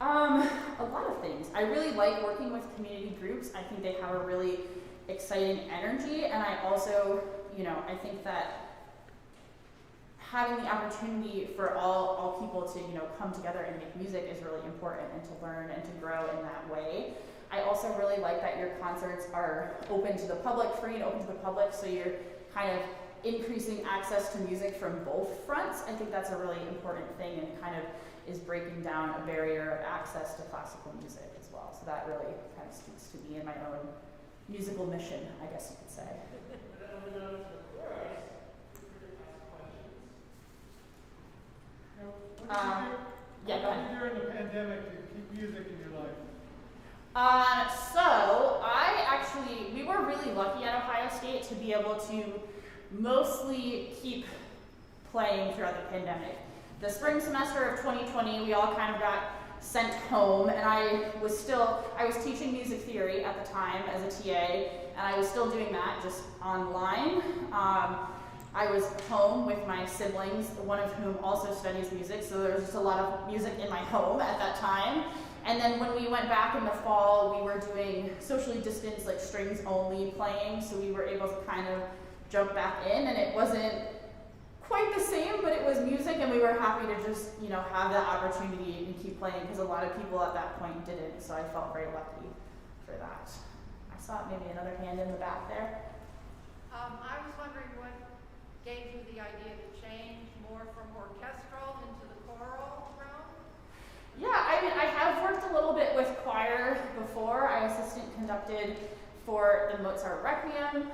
S9: A lot of things. I really like working with community groups. I think they have a really exciting energy, and I also, I think that having the opportunity for all people to, come together and make music is really important, and to learn and to grow in that way. I also really like that your concerts are open to the public, free and open to the public, so you're kind of increasing access to music from both fronts. I think that's a really important thing, and kind of is breaking down a barrier of access to classical music as well. So that really kind of speaks to me in my own musical mission, I guess you could say. Yeah, go ahead.
S4: What did you do during the pandemic to keep music in your life?
S9: So we were really lucky at Ohio State to be able to mostly keep playing throughout the pandemic. The spring semester of 2020, we all kind of got sent home, and I was teaching music theory at the time as a TA, and I was still doing that just online. I was home with my siblings, one of whom also studies music, so there was just a lot of music in my home at that time. And then when we went back in the fall, we were doing socially distanced, like strings only playing, so we were able to kind of jump back in, and it wasn't quite the same, but it was music, and we were happy to just, have that opportunity and keep playing, because a lot of people at that point didn't, so I felt very lucky for that. I saw maybe another hand in the back there.
S7: I was wondering what gave you the idea to change more from orchestral into the choral realm?
S9: Yeah, I have worked a little bit with choir before. I assistant conducted for the Mozart Requiem.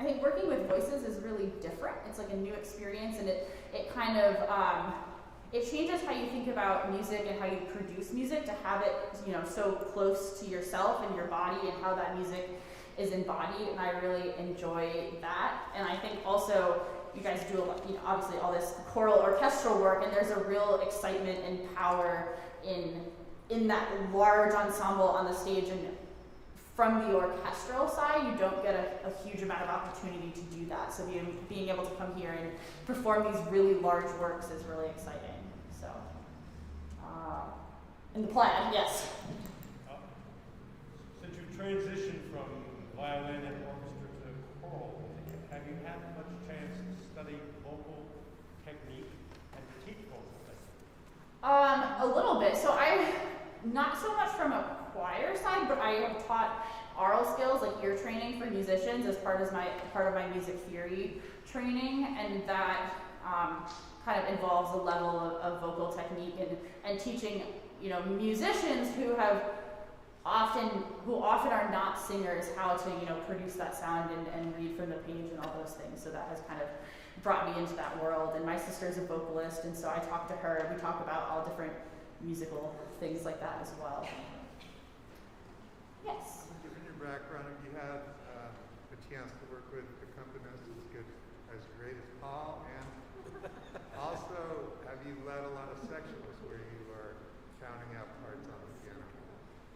S9: I think working with voices is really different. It's like a new experience, and it kind of it changes how you think about music and how you produce music, to have it so close to yourself and your body, and how that music is embodied, and I really enjoy that. And I think also you guys do a lot, obviously all this choral orchestral work, and there's a real excitement and power in that large ensemble on the stage. And from the orchestral side, you don't get a huge amount of opportunity to do that. So being able to come here and perform these really large works is really exciting. So, in the plan, yes.
S4: Since you transitioned from violin and orchestra to choral, have you had much chance to study vocal technique and teach vocal technique?
S9: A little bit. So not so much from a choir side, but I have taught aural skills, like ear training for musicians, as part of my music theory training, and that kind of involves a level of vocal technique and teaching musicians who often are not singers how to produce that sound and read from the page and all those things. So that has kind of brought me into that world. And my sister's a vocalist, and so I talk to her, and we talk about all different musical things like that as well. Yes?
S10: Given your background, you had a chance to work with accompanists as great as Paul, and also have you led a lot of sections where you are counting out parts on the piano?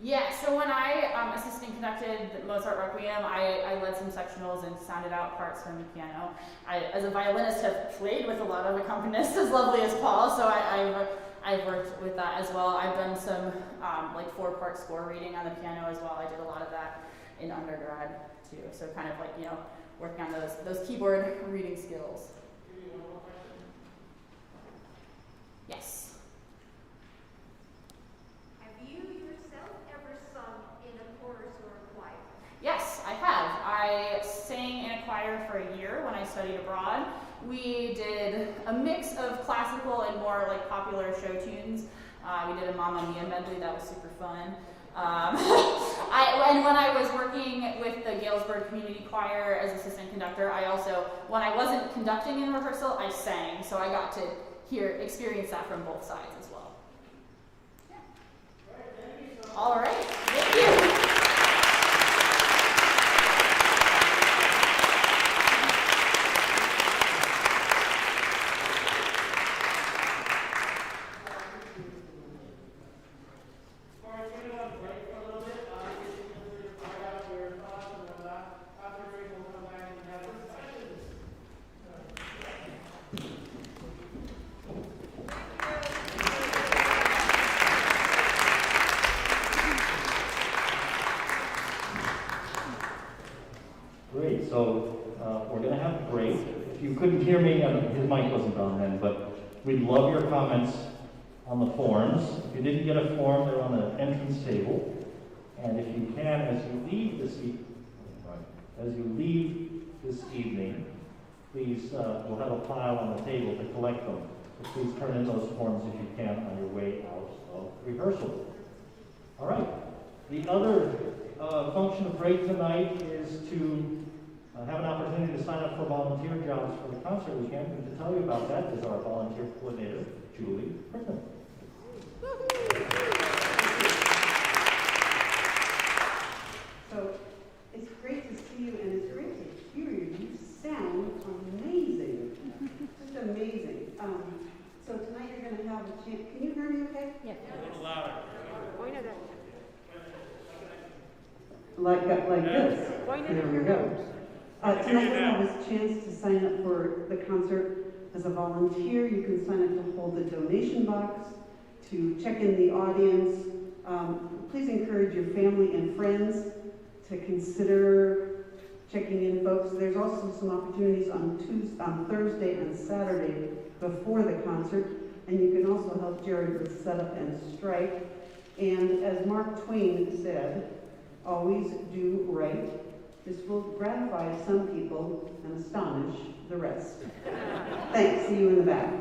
S9: Yeah, so when I assistant conducted the Mozart Requiem, I led some sectionals and sounded out parts from the piano. I, as a violinist, have played with a lot of accompanists as lovely as Paul, so I've worked with that as well. I've done some like 4-part score reading on the piano as well. I did a lot of that in undergrad too, so kind of like, you know, working on those keyboard reading skills. Yes.
S5: Have you yourself ever sung in a chorus or a choir?
S9: Yes, I have. I sang in a choir for a year when I studied abroad. We did a mix of classical and more like popular show tunes. We did a Mamma Mia medley, that was super fun. And when I was working with the Galesburg Community Choir as assistant conductor, I also, when I wasn't conducting in rehearsal, I sang, so I got to experience that from both sides as well. Yeah. All right, thank you.
S11: Great, so we're going to have a break. If you couldn't hear me, his mic wasn't on then, but we'd love your comments on the forms. If you didn't get a form, they're on the entrance table. And if you can, as you leave this evening, please, we'll have a pile on the table to collect them. So please turn in those forms if you can on your way out of rehearsal. All right. The other function of break tonight is to have an opportunity to sign up for volunteer jobs for the concert weekend. And to tell you about that is our volunteer coordinator, Julie Prickman.
S12: So it's great to see you, and it's great to hear you. You sound amazing, just amazing. So tonight you're going to have a chance. Can you hear me okay?
S8: Yes.
S4: A little louder.
S8: Point it at
S12: Like this.
S8: Point it
S12: There we go. Tonight you'll have a chance to sign up for the concert as a volunteer. You can sign up to hold the donation box, to check in the audience. Please encourage your family and friends to consider checking in, folks. There's also some opportunities on Thursday and Saturday before the concert, and you can also help Jerry with setup and strike. And as Mark Twain said, always do right. This will gratify some people and astonish the rest. Thanks. See you in the back.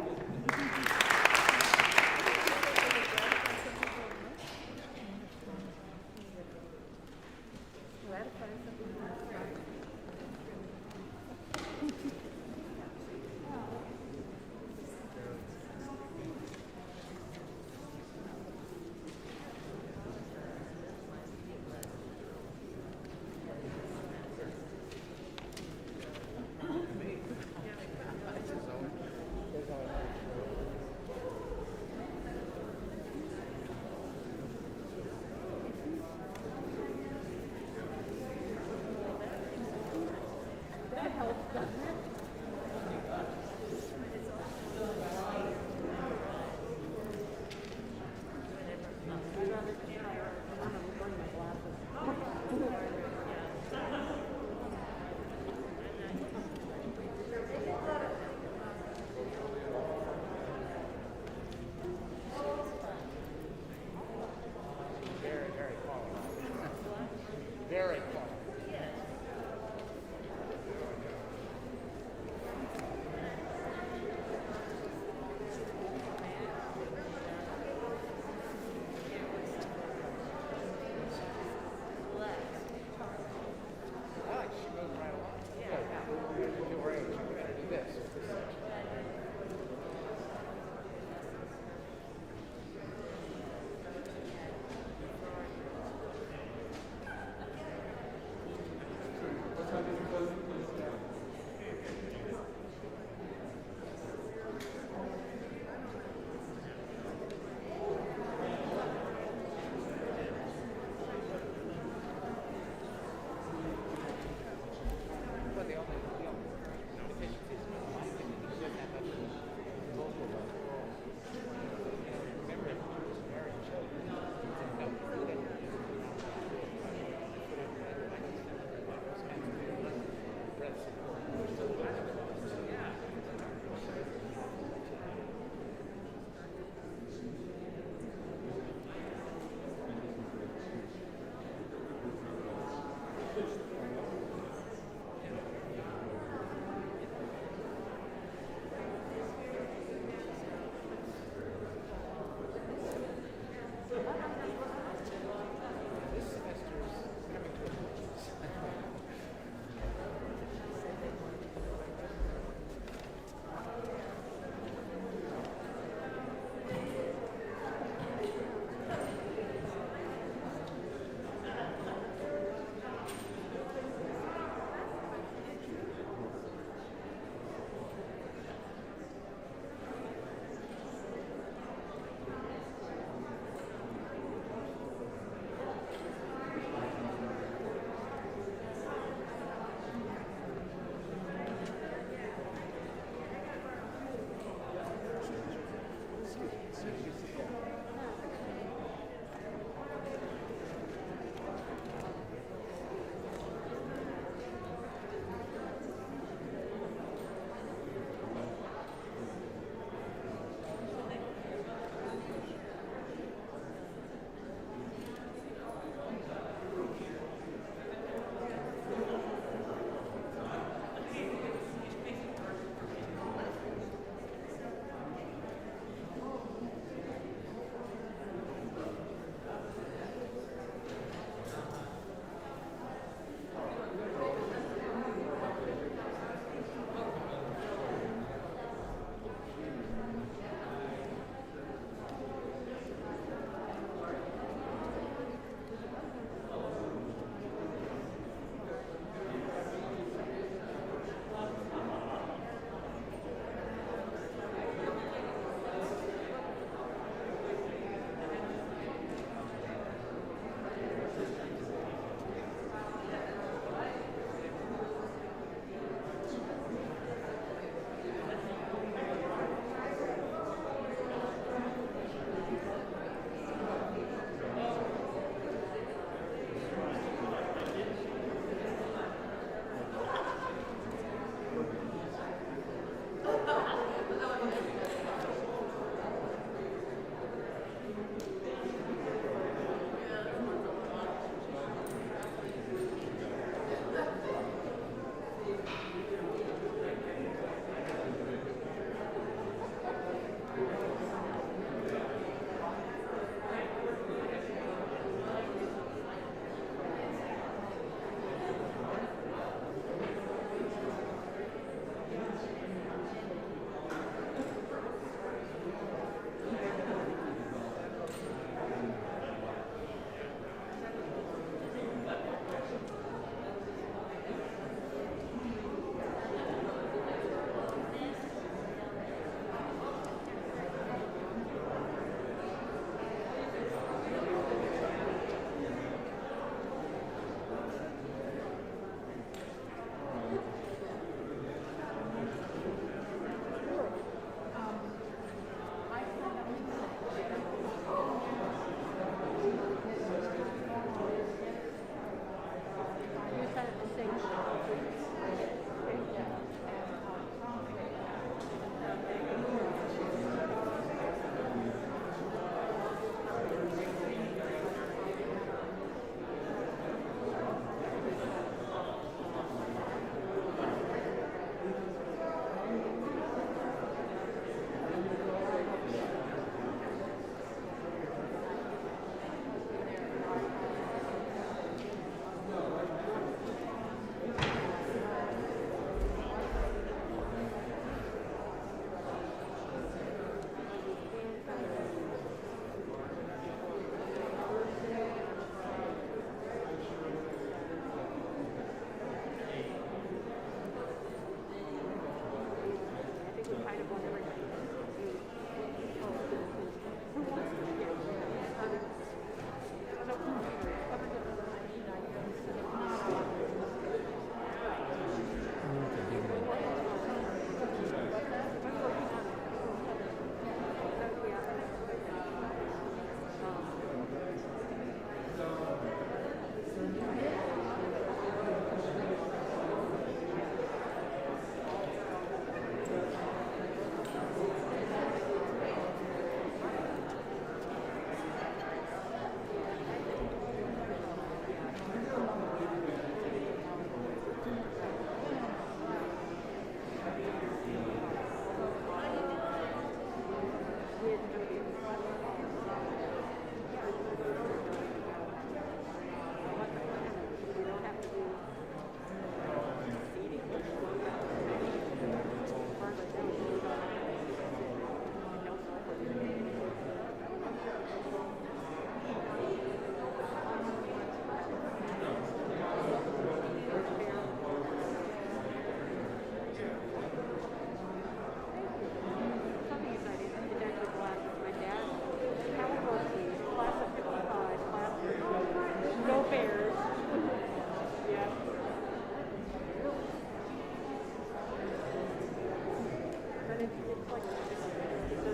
S8: it's like, it's a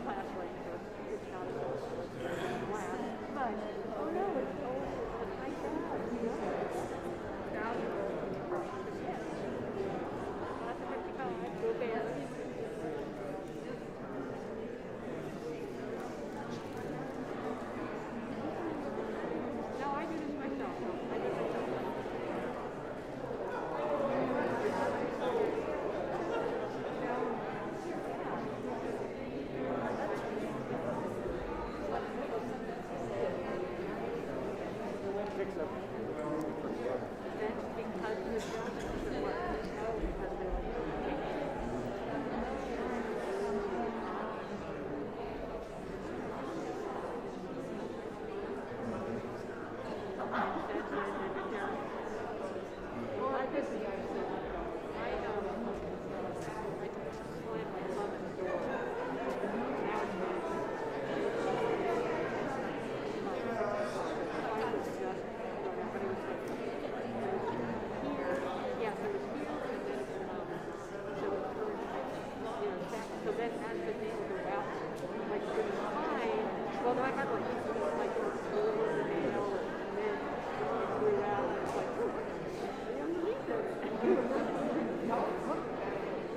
S8: class right, so it's not a class. But, oh no, it's a nice job, you know. Valuable. Yes. Lots of 55, go Bears. No, I do this myself. I do myself.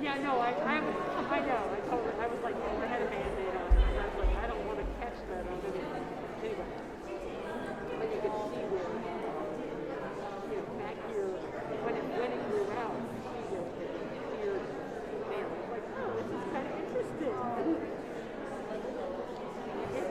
S8: Yeah, no, I know. I told her, I was like, I had a Band-Aid on. And I was like, I don't want to catch that on anything. Anyway, but you could see where, you know, back here, when it grew out, you know, the ears there. I was like, oh, this is kind of interesting. It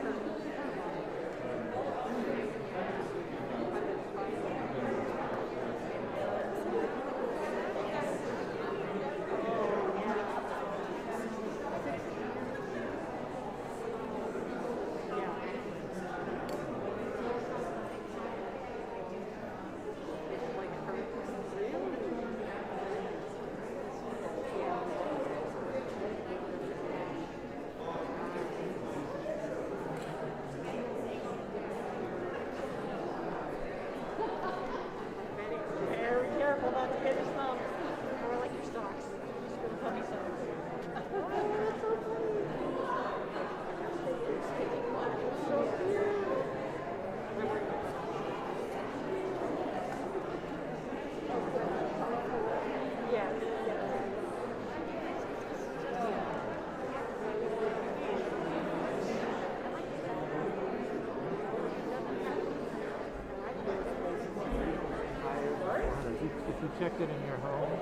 S8: hurt.
S6: If you checked it in your home,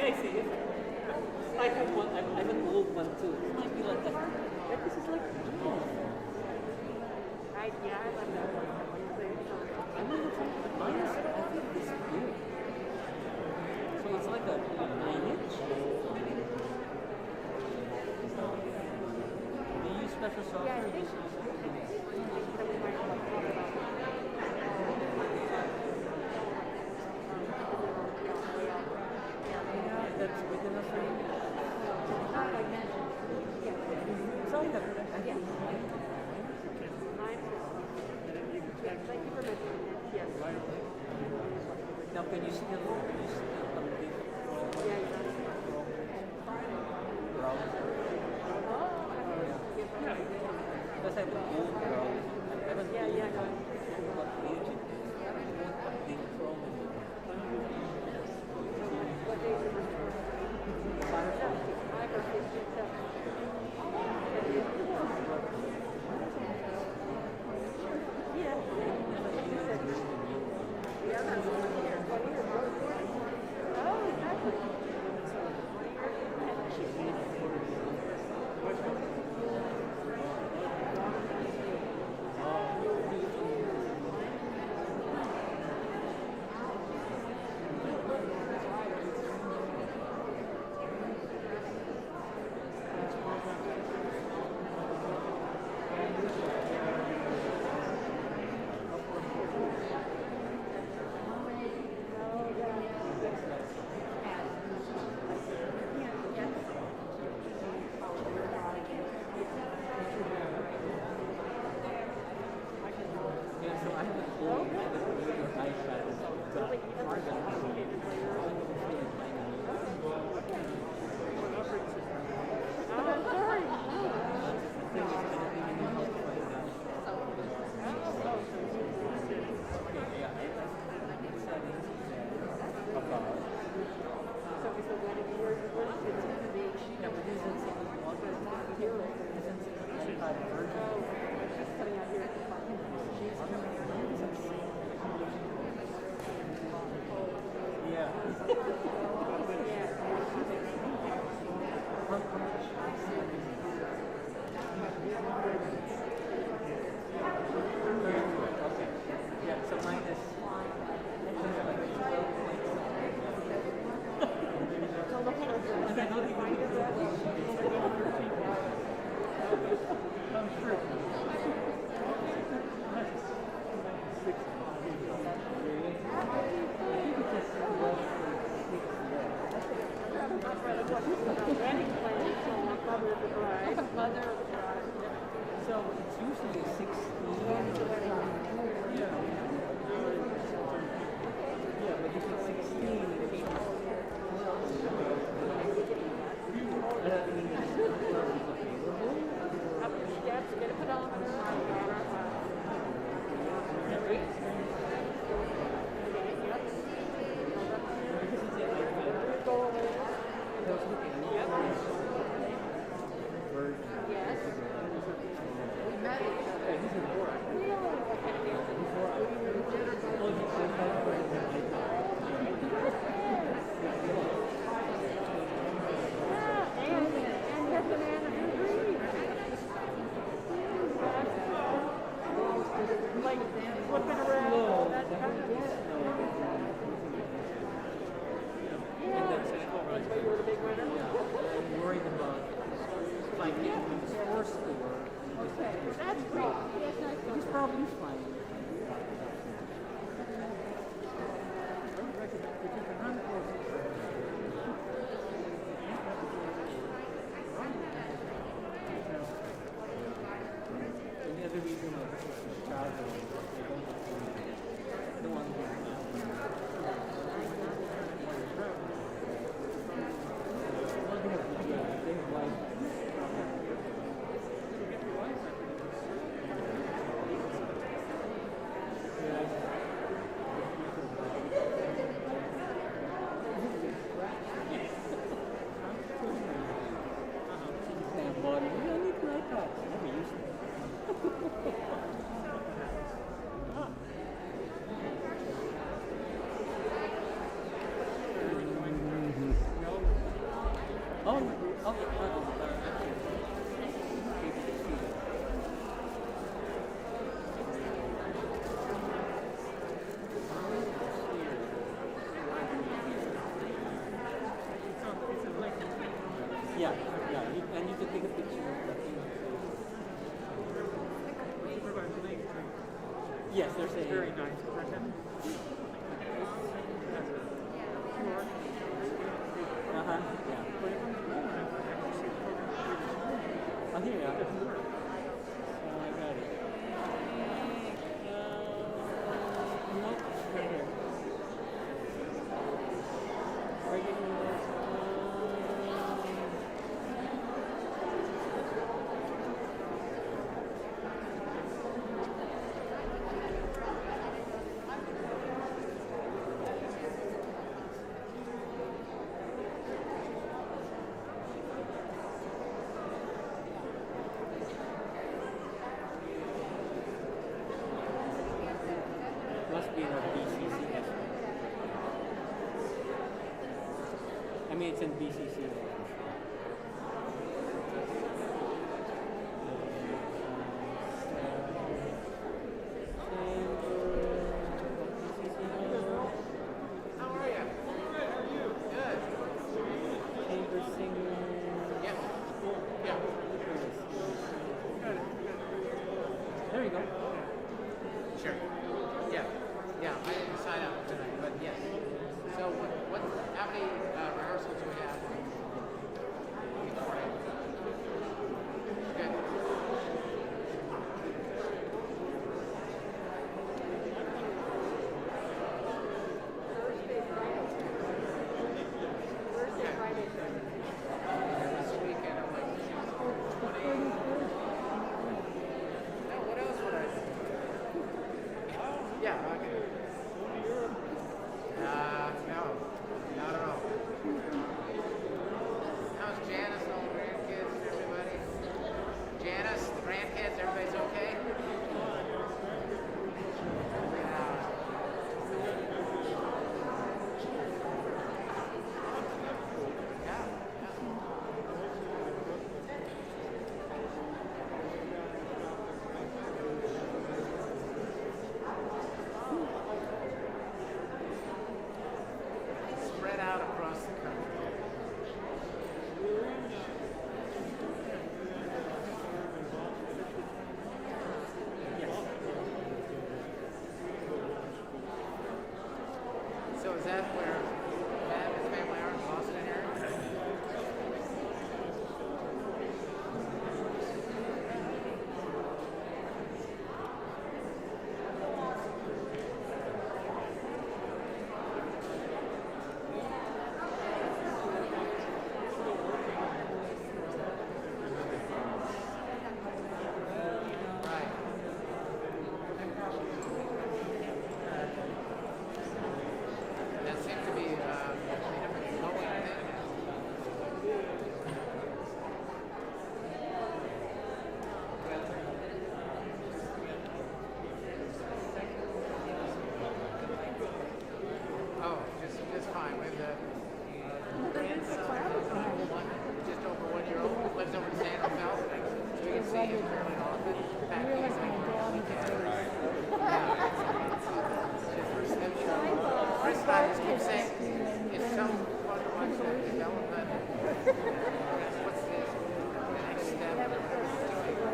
S13: I see it. I have one. I have an old one too. It might be like that. But this is like
S8: Yeah, I love that one.
S13: I remember from mine is, I think this big. So it's like a 9-inch. Do you use special software?
S8: Yeah, I think we might talk about
S13: That's big enough for you?
S8: not like that. Yeah.
S13: Sorry, that
S8: Yeah. Thank you for mentioning that. Yes.
S13: now can you still update
S8: Yeah,
S13: browser? Because I have an old browser. I have an
S8: yeah,
S13: old
S8: yeah.
S13: page. I won't update Chrome anymore.
S8: What days is it?
S13: Firefox.
S8: Firefox is just yeah. Yeah, that's one year. Oh, exactly.
S13: Yes, there's a
S2: Very nice.
S13: Uh-huh. Yeah. Oh, here you are. I got it. Nope. Right here. Right here. Must be in a BCCO. I mean, it's in BCCO.
S2: How are you? Good.
S13: Chamber singer.
S2: Yeah. Yeah.
S13: There you go.
S2: Sure. Yeah. Yeah, I didn't sign up tonight, but yes. So how many rehearsals do we have beforehand? Good. This weekend I'm like 20. No, what else would I do? Yeah, okay. No, not at all. How's Janice and all the grandkids, everybody? Janice, the grandkids, everybody's okay? that where Matt and his family are in Boston area? That seems to be going thing. Oh, just fine. We have the grandson, just over 1 year old, who lives over in San Rafael. So we can see him fairly often. In fact, he's like on the weekend. Chris and I just keep saying, it's so fun to watch that development. What's the next step?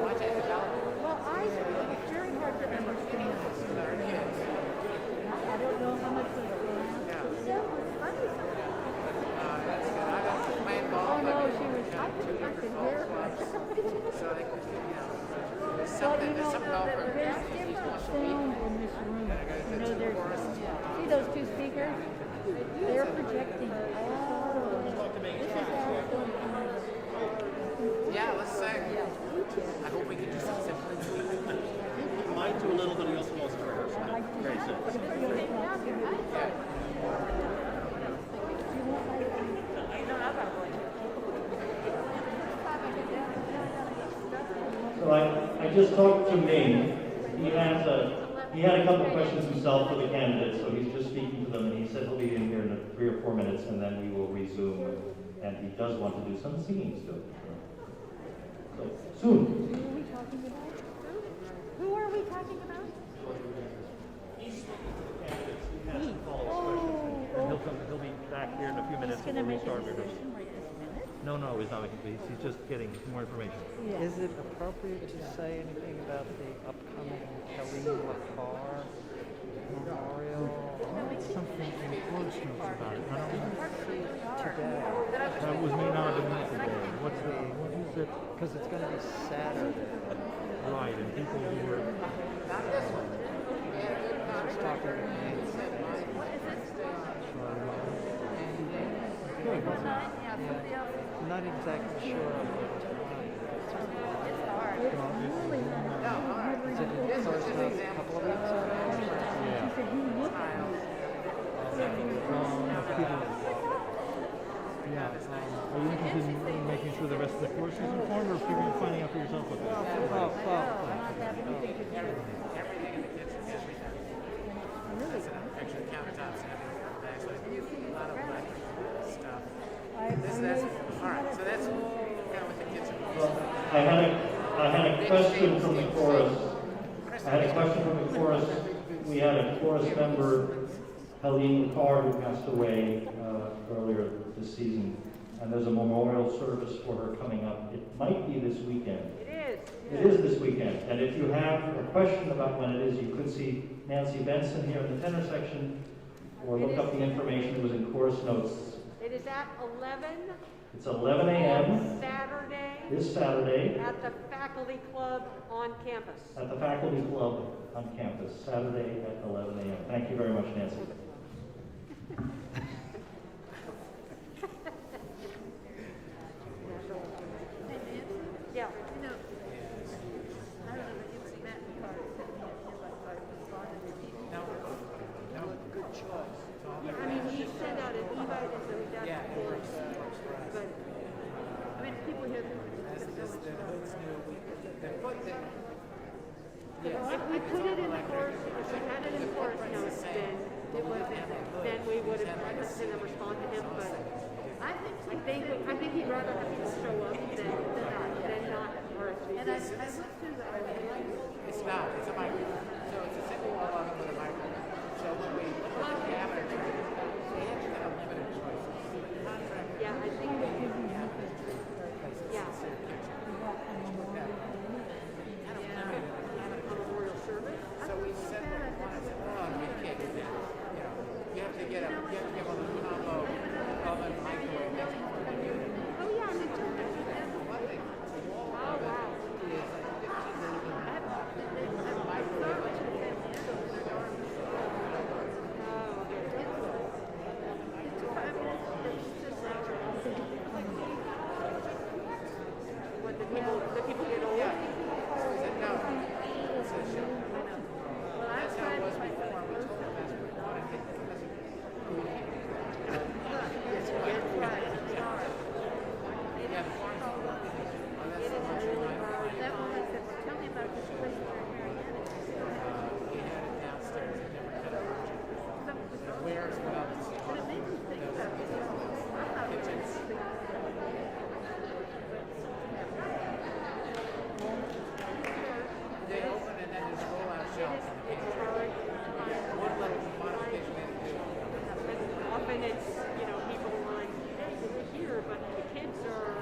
S2: Watch it develop.
S8: Well, it's very hard to understand.
S2: Our kids.
S8: I don't know how much they
S2: Yeah.
S8: So it's funny.
S2: That's good. I don't play ball,
S8: Oh, no,
S2: but
S8: she was, I
S2: two
S8: could
S2: different
S8: hear
S2: ball
S8: her.
S2: clubs. So they can, there's
S8: But
S2: something,
S8: you
S2: there's
S8: know,
S2: some golfer.
S8: there's different sound in this room. You know, see those two speakers? They're projecting all the way. This is actually
S2: Yeah, let's say. I hope we can do some simple.
S11: Mine do a little, but he also wants to rehearse. Very soon. So I just talked to May. He had a couple of questions himself for the candidates, so he's just speaking to them, and he said he'll be in here in 3 or 4 minutes, and then we will resume. And he does want to do some singing still. So soon.
S8: Who are we talking about? Who are we talking about?
S11: He'll be back here in a few minutes
S8: He's going to
S11: before we
S8: make a
S11: start
S8: decision
S11: rehearsing.
S8: right this minute.
S11: No, he's not making it. He's just getting more information.
S8: Yeah.
S13: Is it appropriate to say anything about the upcoming Kelly LaCar memorial?
S11: Something in close notes about it. I don't know.
S13: Today.
S11: That was me not a minute ago. What is it?
S13: Because it's going to be Saturday.
S11: Right, and people who were
S13: Just talking to me. I'm not exactly sure of the time. Is it the first a couple of weeks ago?
S8: She said, you look at me.
S11: Are you interested in making sure the rest of the course is informed, or finding out for yourself what
S8: Not have anything to do with it.
S2: Everything in the kitchen, everything.
S8: Really?
S2: Extra countertops and everything. Actually, a lot of electric stuff.
S8: I
S2: All right, so that's kind of what the kitchen is.
S11: Well, I had a question from the chorus. We had a chorus member, Helene Carr, who passed away earlier this season, and there's a memorial service for her coming up. It might be this weekend. It is this weekend, and if you have a question about when it is, you could see Nancy Benson here in the tenor section, or look up the information. It was in chorus notes.
S8: It is at 11.
S11: It's 11 a.m.
S8: On Saturday.
S11: this Saturday
S8: At the faculty club on campus.
S11: at the faculty club on campus, Saturday at 11 a.m. Thank you very much, Nancy.
S8: Yeah.
S2: Good choice.
S8: I mean, he sent out an invite and so he got the course. But, I mean, people here think it's just so much fun. If we put it in the course, if we had it in course notes, then it would, then we would have had to respond to him, but I think he'd rather have people show up than not RSVP.
S2: And I looked through the It's not. It's a microphone. So it's a simple log with a microphone. So when we look at the cabinet, they have to have limited choices. Contract.
S8: Yeah, I think they give you yeah. Memorial service.
S2: So we said what we wanted. I said, well, we can't do that. You know, you have to get a combo oven microwave. That's what we do.
S8: Oh, yeah, me too.
S2: One thing, the wall
S8: Oh,
S2: oven
S8: wow.
S2: is a microwave.
S8: What, the people get old?
S2: Yeah. No. It's a show. That's how it was before. We told them that's what we wanted to do. Yeah, the farm's oh, that's so much fun.
S8: That woman said, tell me about this place where
S2: We had it downstairs, a different kind of version. Where as well.
S8: But it made me think about this. I'm not
S2: Kitchens. They open and then there's roll-out shelves in the pantry. One little modification they do.
S8: Often it's, people are like, hey, we're here, but the kids are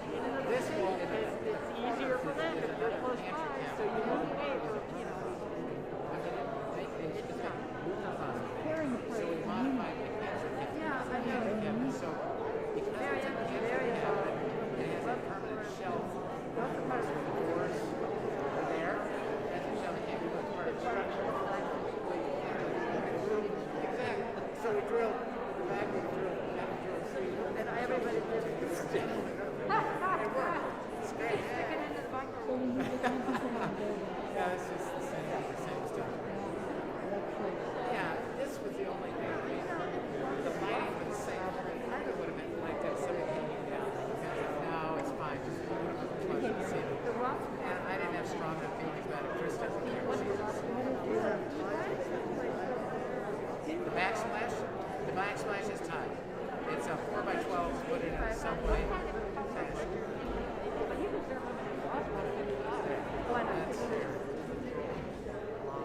S8: in another
S2: This
S8: city
S2: wall
S8: because it's easier for them if they're close by, so you move away for,
S2: It's got so we modified the pantry cabinet. So because it's a pantry cabinet, it has a permanent shelf. Doors are there. That's a shelf. It can't be put part of the structure. Exactly. So we drill the back, we drill the back, drill the sleeve.
S8: and everybody just
S2: It worked. It's great.
S8: stick it into the microwave.
S2: Yeah, it's just the same stuff. Yeah, this was the only thing. The lighting was the same. I would have been like that. Somebody came down. No, it's fine. Just put them up close to the ceiling. And I didn't have strong enough feelings about it. Chris doesn't care what he does. The backsplash is tight. It's a 4x12. Put it in a subway fashion. That's fair.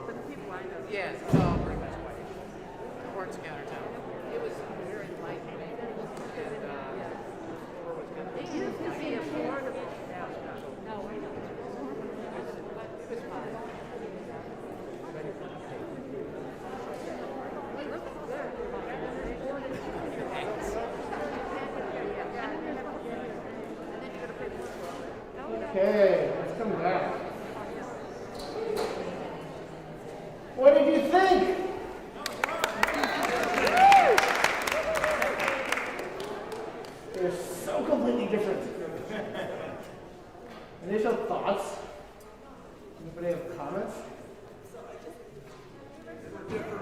S8: But the people I know.
S2: Yes, it's all pretty much white. Quartz countertop. It was very lightweight. And floor was kind of
S8: It used to be affordable.
S2: No, I know. It was fine. Ready for the cake.
S8: It looks good.
S2: Thanks.
S1: Okay, let's come back. What did you think? They're so completely different. Initial thoughts? Anybody have comments?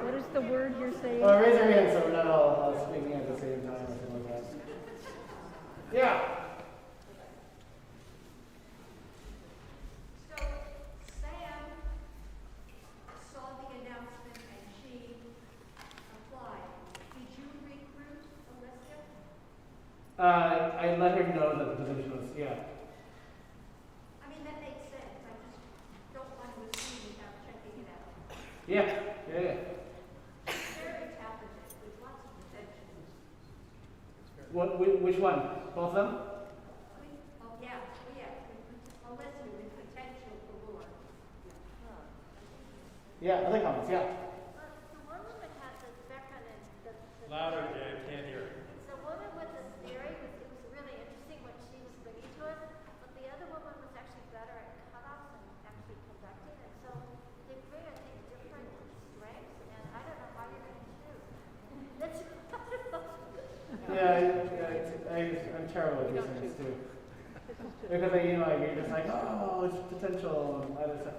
S8: What is the word you're saying?
S1: Raise your hand so we're not all speaking at the same time or something like that. Yeah.
S5: So Sam saw the announcement and she applied. Did you recruit Alicia?
S1: I let her know that the position was, yeah.
S5: I mean, that makes sense. I just don't want to assume without checking it out.
S1: Yeah.
S5: Very talented with lots of potential.
S1: Which one? Both of them?
S5: Yeah. Alicia with potential for more.
S1: Yeah, other comments, yeah.
S14: The woman that had the background in the
S4: Louder, Jay, can't hear.
S14: the woman with the theory it was really interesting what she was bringing to us, but the other woman was actually better at cutoffs and actually conducting, and so they bring I think different strengths, and I don't know how you're going to choose. That's
S1: I'm terrible at these things too. Because you're just like, oh, it's potential, and other stuff,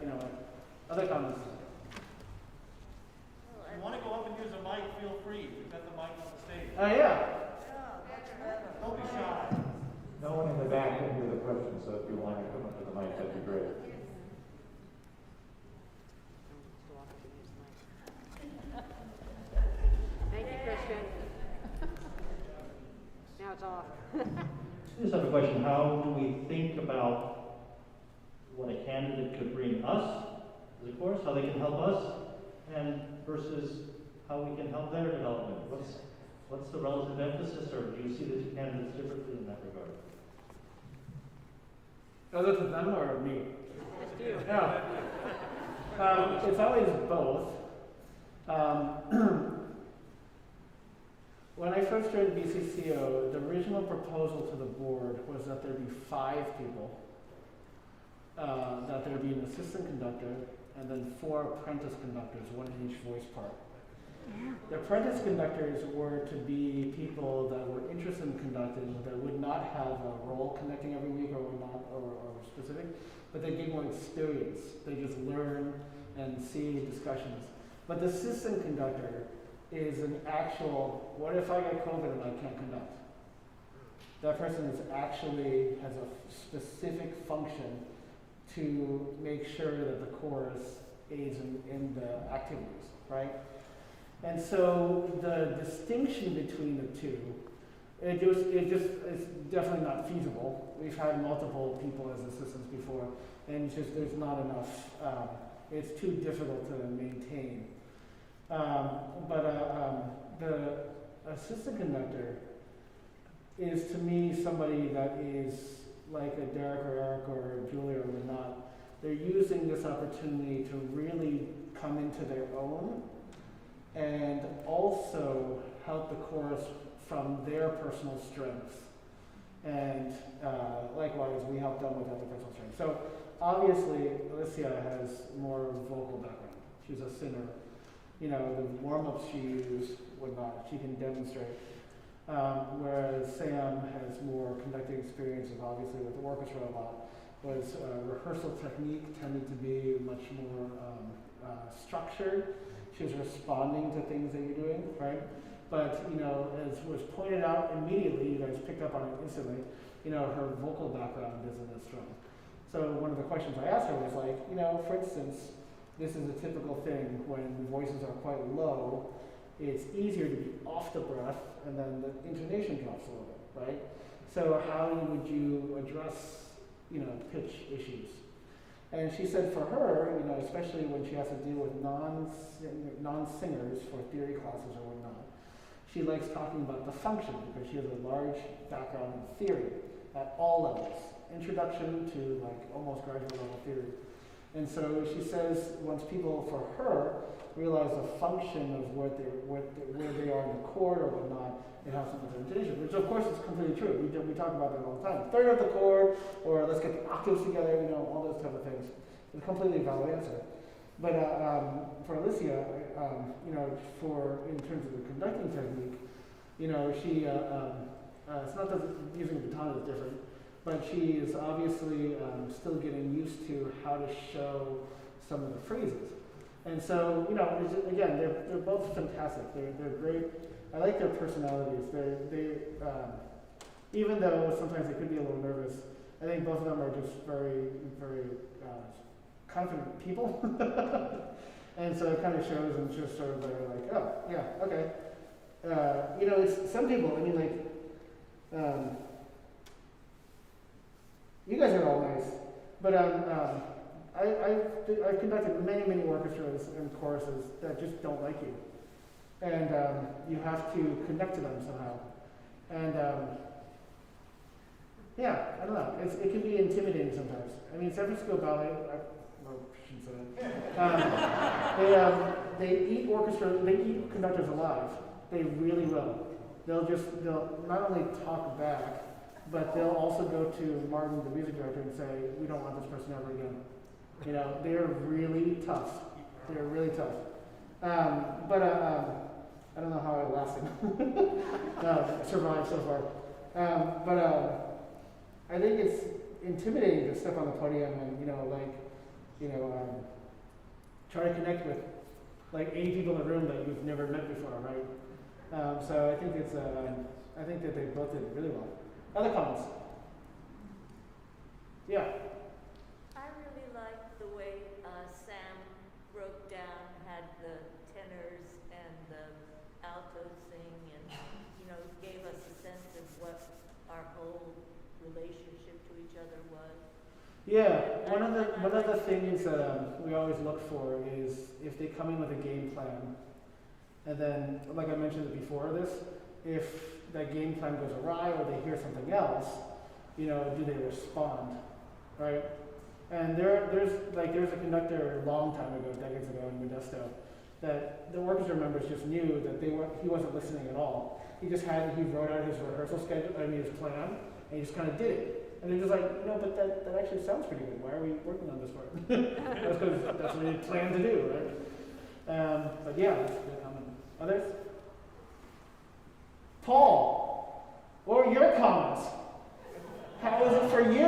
S1: other comments.
S4: If you want to go up and use a mic, feel free. We've got the mic on the stage.
S1: Yeah.
S4: Don't be shy.
S11: No one in the back can hear the question, so if you want to come up to the mic, that'd be great.
S8: Thank you, Christian. Now it's off.
S11: I just have a question. How do we think about what a candidate could bring us as a course, how they can help us, and versus how we can help their development? What's the relative emphasis, or do you see the two candidates differently in that regard?
S1: Other to them or me?
S8: Just you.
S1: Yeah. It's always both. when I first joined BCCO, the original proposal to the board was that there be 5 people, that there be an assistant conductor, and then 4 apprentice conductors, one in each voice part. The apprentice conductors were to be people that were interested in conducting, that would not have a role conducting every week or not, or specific, but they gain more experience. They just learn and see discussions. But the assistant conductor is an actual, what if I get COVID and I can't conduct? That person is actually has a specific function to make sure that the chorus aids in the activities, right? And so the distinction between the two, it just is definitely not feasible. We've had multiple people as assistants before, and it's just there's not enough. It's too difficult to maintain. The assistant conductor is to me somebody that is like a Derek or Eric or Julia or not. They're using this opportunity to really come into their own and also help the chorus from their personal strengths. And likewise, we help them with other personal strengths. So obviously, Alicia has more vocal background. She's a singer. You know, the warm-ups she used, whatnot, she can demonstrate. Whereas Sam has more conducting experience, and obviously with the orchestra a lot, was rehearsal technique tended to be much more structured. She was responding to things that you're doing, right? But, you know, as was pointed out immediately, you guys picked up on it instantly, you know, her vocal background isn't as strong. So one of the questions I asked her was like, you know, for instance, this is a typical thing when voices are quite low, it's easier to be off the breath and then the intonation drops a little bit, right? So how would you address, you know, pitch issues? And she said for her, you know, especially when she has to deal with non-singers for theory classes or whatnot, she likes talking about the function because she has a large background in theory at all levels, introduction to like almost graduate level theory. And so she says once people, for her, realize the function of where they are in the chord or whatnot, it helps them with their intonation, which of course is completely true. We talk about that all the time. Third of the chord, or let's get the octaves together, you know, all those type of things. It's a completely valid answer. But for Alicia, you know, in terms of the conducting technique, you know, she, it's not that using a baton is different, but she is obviously still getting used to how to show some of the phrases. And so, you know, again, they're both fantastic. They're great. I like their personalities. Even though sometimes they could be a little nervous, I think both of them are just very, very confident people. And so it kind of shows and just sort of they're like, oh, yeah, okay. You know, it's some people, I mean, like, you guys are all nice, but I've conducted many orchestras and choruses that just don't like you. And you have to connect to them somehow. And yeah, I don't know, it can be intimidating sometimes. I mean, San Francisco Ballet, I shouldn't say that. They eat conductors alive. They really will. They'll not only talk back, but they'll also go to Martin, the music director, and say, we don't want this person ever again. You know, they're really tough. They're really tough. I don't know how I lasted. Survived so far. I think it's intimidating to step on the podium and, you know, try to connect with like 80 people in the room that you've never met before, right? So I think I think that they both did really well. Other comments? Yeah.
S14: I really liked the way Sam broke down, had the tenors and the altos sing, and you know, gave us a sense of what our whole relationship to each other was.
S1: Yeah, one of the things we always look for is if they come in with a game plan, and then, like I mentioned before this, if that game plan goes awry or they hear something else, you know, do they respond, right? And there's a conductor a long time ago, decades ago in Modesto, that the orchestra members just knew that he wasn't listening at all. He wrote out his rehearsal schedule, his plan, and he just kind of did it. And they're just like, no, but that actually sounds pretty good. Why are we working on this part? That's because that's what we planned to do, right? But yeah, that's good comment. Others? Paul, what were your comments? How was it for you?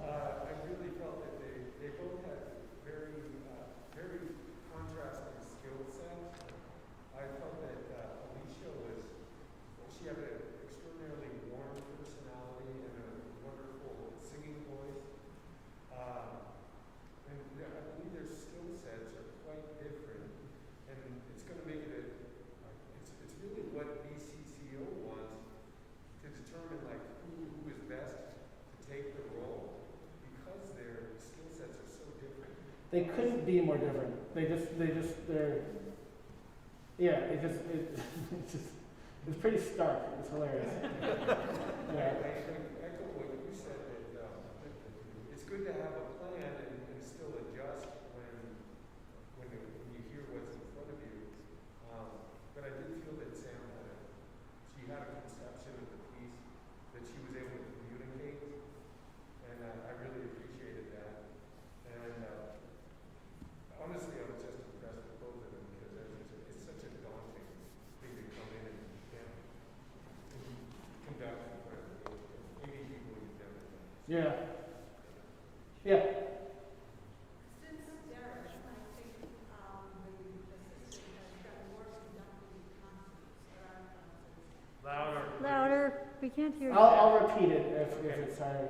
S10: I really felt that they both had very contrasting skill sets. I felt that Alicia she had an extraordinarily warm personality and a wonderful singing voice. And I believe their skill sets are quite different. And it's going to make it it's really what BCCO wants to determine like who is best to take the role because their skill sets are so different.
S1: They couldn't be more different. It's pretty stark. It's hilarious.
S10: Yeah. I echo what you said that it's good to have a plan and still adjust when you hear what's in front of you. But I did feel that Sam had a conception of the piece that she was able to communicate, and I really appreciated that. And honestly, I was just impressed with both of them because it's such a daunting thing to come in and conduct in front of 80 people you've never done.
S1: Yeah. Yeah.
S7: Since Derek, I think the assistant has got more conducting concerts.
S8: Louder. We can't hear you.
S1: I'll repeat it if it's sorry.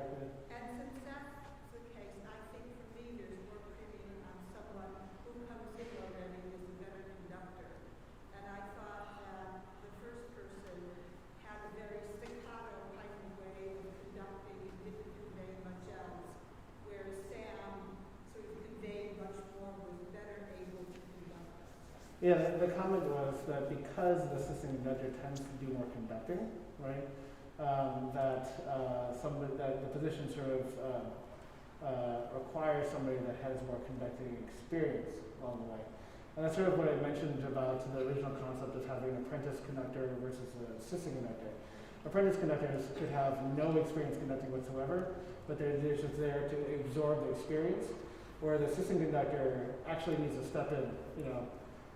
S7: And since that's the case, I think for me there's more premium on someone who comes in already and is a better conductor. And I thought that the first person had a very staccato kind of way of conducting and didn't convey much else, whereas Sam sort of conveyed much more, was better able to conduct.
S1: Yeah, the comment was that because the assistant conductor tends to do more conducting, right? That the position sort of requires somebody that has more conducting experience along the way. And that's sort of what I mentioned about the original concept of having an apprentice conductor versus an assistant conductor. Apprentice conductors could have no experience conducting whatsoever, but they're just there to absorb the experience, where the assistant conductor actually needs to step in,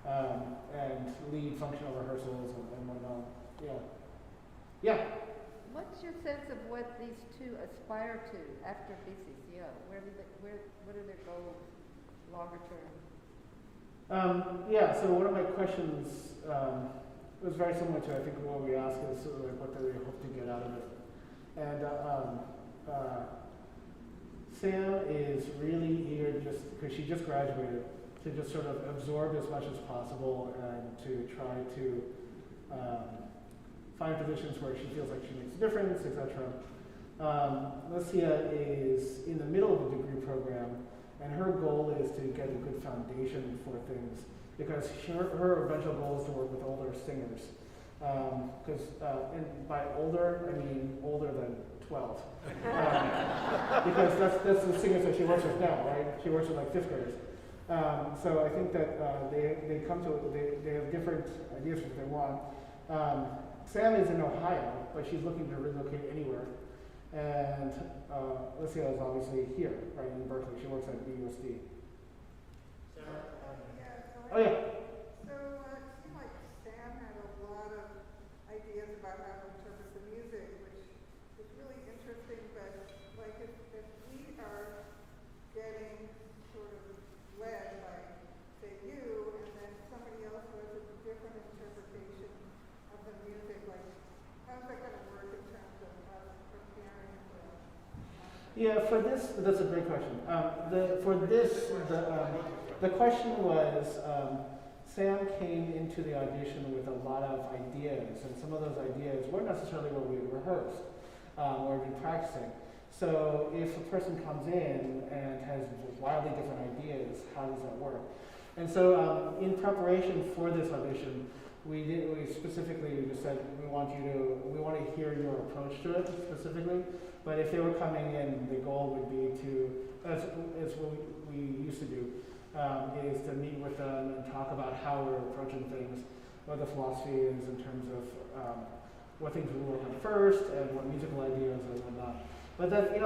S1: and lead functional rehearsals and whatnot. Yeah. Yeah.
S15: What's your sense of what these two aspire to after BCCO? What are their goals longer term?
S1: So one of my questions was very similar to, I think, what we asked is sort of like what do they hope to get out of it. And Sam is really eager because she just graduated, to just sort of absorb as much as possible and to try to find positions where she feels like she makes a difference, etc. Lucia is in the middle of a degree program, and her goal is to get a good foundation for things, because her eventual goal is to work with older singers. And by older, I mean older than 12. Because that's the singers that she works with now, right? She works with like 5th graders. So I think that they have different ideas for what they want. Sam is in Ohio, but she's looking to relocate anywhere. And Lucia is obviously here, right, in Berkeley. She works at BUSD. Oh, yeah.
S16: So it seemed like Sam had a lot of ideas about how to interpret the music, which is really interesting, but like if we are getting sort of led by, say, you, and then somebody else who has a different interpretation of the music, like how's that going to work in terms of us preparing for
S1: Yeah, for this, that's a great question. The question was, Sam came into the audition with a lot of ideas, and some of those ideas weren't necessarily what we had rehearsed or been practicing. So if a person comes in and has wildly different ideas, how does that work? And so in preparation for this audition, we specifically just said we want to hear your approach to it specifically. But if they were coming in, the goal would be to, as what we used to do, is to meet with them and talk about how we're approaching things, what the philosophy is in terms of what things we work on first and what musical ideas and whatnot. But then, I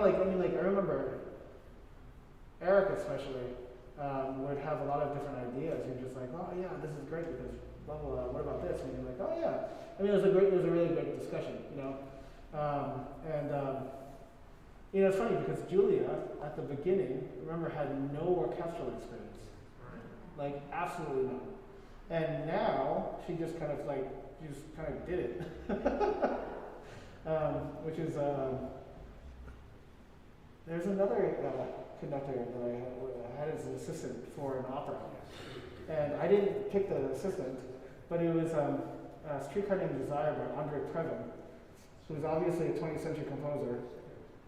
S1: remember Eric especially would have a lot of different ideas. You're just like, oh yeah, this is great because blah blah blah. What about this? And you're like, oh yeah. I mean, it was a really great discussion, it's funny because Julia at the beginning, remember, had no orchestral experience, like absolutely none. And now she just kind of did it, which is there's another conductor that I had as an assistant for an opera, and I didn't pick the assistant, but it was a Streetcar Named Desire by Andre Previn, who's obviously a 20th century composer,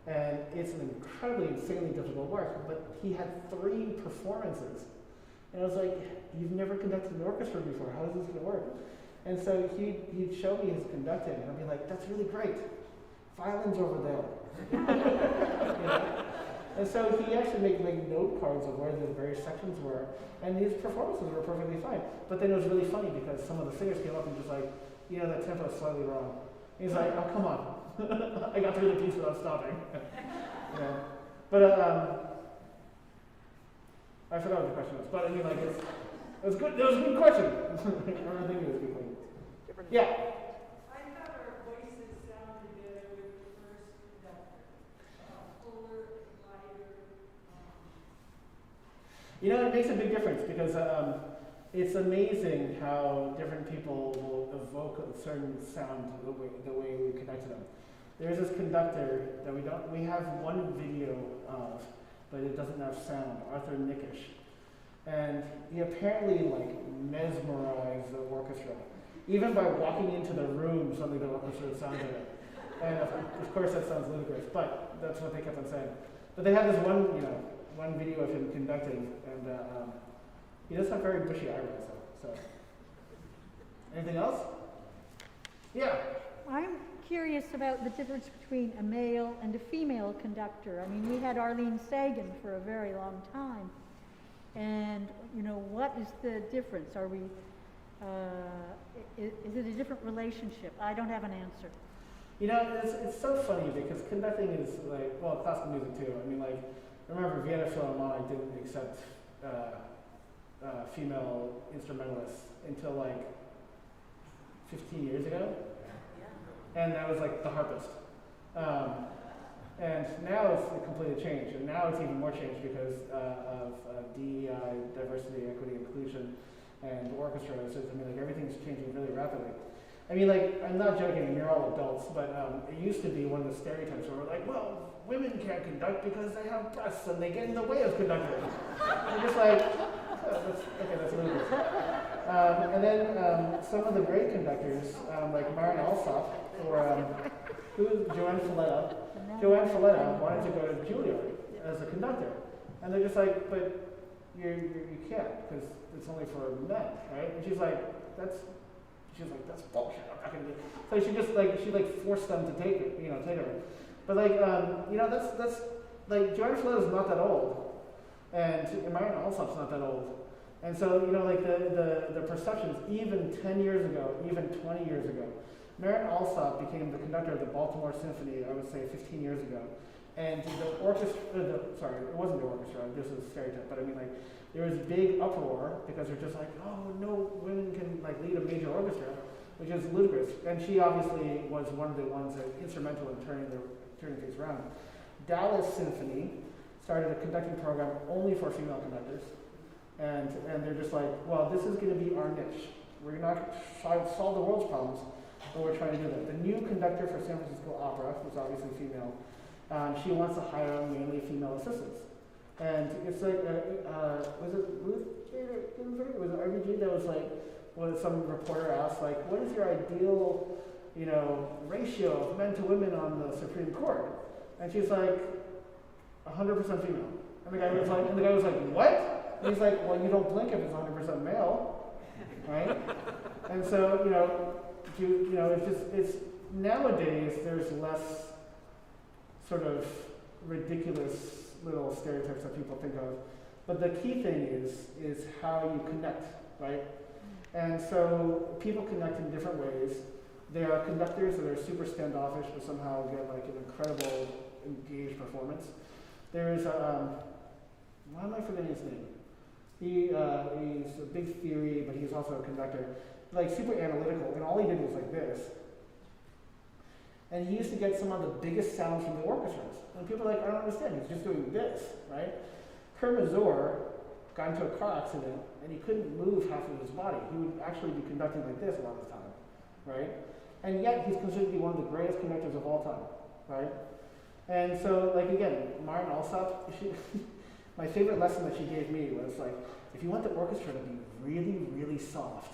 S1: and it's an incredibly insanely difficult work. But he had 3 performances. And I was like, you've never conducted an orchestra before, how is this going to work? And so he'd show me his conducting, and I'd be like, that's really great. Violin's over there. And so he actually made note cards of where the various sections were, and his performances were perfectly fine. But then it was really funny because some of the singers came up and just like, that tempo is slightly wrong. And he's like, oh, come on. I got through the piece without stopping. But I forgot what the question was, but I mean, it was good. It was a good question. I remember thinking it was a good question. Yeah.
S7: I thought our voices sounded better with the first conductor, fuller, lighter.
S1: It makes a big difference because it's amazing how different people will evoke a certain sound the way we connect to them. There's this conductor that we have one video of, but it doesn't have sound, Arthur Nickish. And he apparently mesmerized the orchestra. Even by walking into the room, suddenly the orchestra sounded it. And of course that sounds ludicrous, but that's what they kept on saying. But they have this one video of him conducting, and he does have very bushy eyebrows though. So, anything else? Yeah.
S5: I'm curious about the difference between a male and a female conductor. I mean, we had Arlene Sagan for a very long time. And, what is the difference? Are we, is it a different relationship? I don't have an answer.
S1: It's so funny because conducting is classical music too. I mean, remember Vienna Philharmonic didn't accept female instrumentalists until 15 years ago. And that was the harpist. And now it's completely changed. And now it's even more changed because of DEI, diversity, equity, inclusion, and orchestras. Everything's changing really rapidly. I mean, I'm not joking, and you're all adults, but it used to be one of the stereotypes where we're well, women can't conduct because they have breasts and they get in the way of conducting. And you're just that's ludicrous. And then some of the great conductors, like Marin Alsop, or Joanne Folletta. Joanne Folletta wanted to go to Juilliard as a conductor, and they're just but you can't because it's only for men, right? And she's like, that's bullshit. I'm not gonna do it. So she just she forced them to take it, take her. But that's Joanne Folletta's not that old, and Marin Alsop's not that old. And so, the perceptions, even 10 years ago, even 20 years ago, Marin Alsop became the conductor of the Baltimore Symphony, I would say 15 years ago. And the orchestra, it wasn't the orchestra, this is a stereotype, but I mean, there was big uproar because they're just oh, no women can lead a major orchestra, which is ludicrous. And she obviously was one of the ones that instrumental in turning things around. Dallas Symphony started a conducting program only for female conductors. And they're just well, this is going to be our niche. We're not trying to solve the world's problems, but we're trying to do that. The new conductor for San Francisco Opera, who's obviously female, she wants to hire mainly female assistants. And it's was it Ruth Ginsburg? Was it RBG that was when some reporter asked, what is your ideal, ratio of men to women on the Supreme Court? And she's 100% female. And the guy was what? And he's well, you don't blink if it's 100% male, right? And so, it's nowadays there's less sort of ridiculous little stereotypes that people think of But the key thing is how you connect, right? And so people connect in different ways. There are conductors that are super standoffish but somehow get like an incredible engaged performance. There's why am I forgetting his name? He's a big theory, but he's also a conductor, like super analytical, and all he did was like this. And he used to get some of the biggest sounds from the orchestras. And people are like, I don't understand, he's just doing this, right? Kurt Mazur got into a car accident and he couldn't move half of his body. He would actually be conducting like this a lot of the time, right? And yet he's considered to be one of the greatest conductors of all time, right? And so, like again, Martin Alsop, my favorite lesson that she gave me was like, if you want the orchestra to be really, really soft,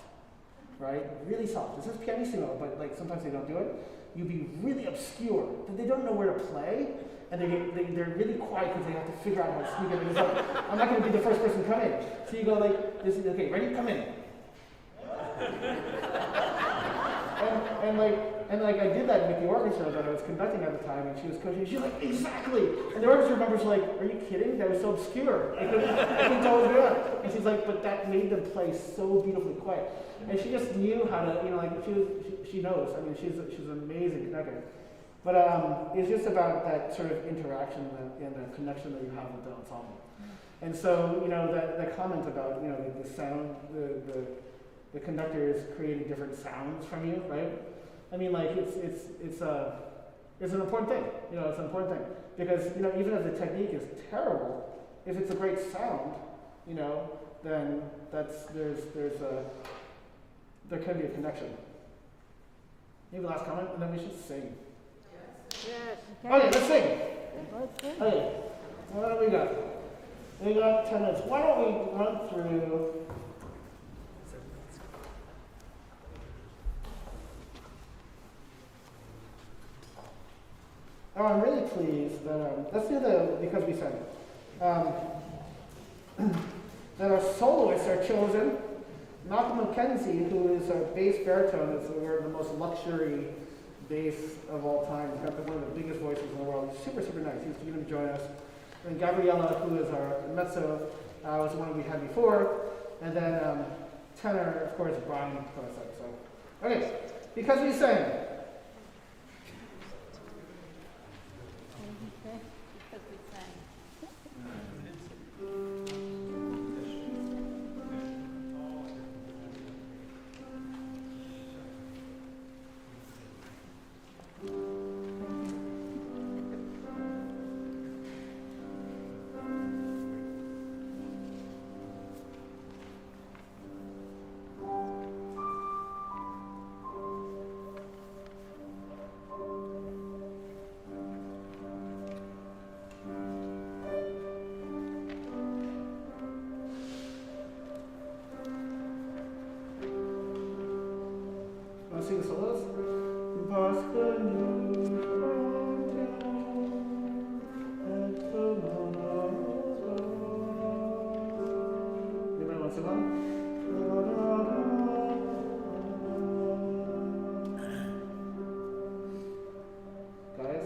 S1: right? Really soft. This is pianissimo, but like sometimes they don't do it. You be really obscure, that they don't know where to play, and they're really quiet because they have to figure out how to sneak it in. It's like, I'm not going to be the first person to come in. So you go like, this is, okay, ready? Come in. And I did that with the orchestra that I was conducting at the time, and she was coaching. She was like, exactly. And the orchestra members were like, are you kidding? That was so obscure. I couldn't tell what was going on. And she's like, but that made them play so beautifully quiet. And she just knew how to, like she knows. I mean, she's an amazing conductor. But it's just about that sort of interaction and the connection that you have with the ensemble. And so, that comment about, the sound, the conductor is creating different sounds from you, right? I mean, like it's an important thing. It's an important thing because even if the technique is terrible, if it's a great sound, then there can be a connection. Maybe last comment, and then we should sing.
S8: Yes.
S1: Okay, let's sing. Okay, what do we got? We got 10 minutes. Why don't we run through? Oh, I'm really pleased that, let's do the Because We Sang. That our soloists are chosen. Malcolm McKenzie, who is a bass baritone, is the most luxury bass of all time. He's got one of the biggest voices in the world. He's super, super nice. He's going to join us. And Gabriella, who is our mezzo, was the one we had before. And then tenor, of course, Brian Konicek. So, okay, Because We Sang. Sing the solos. Anybody want to sing one? Guys,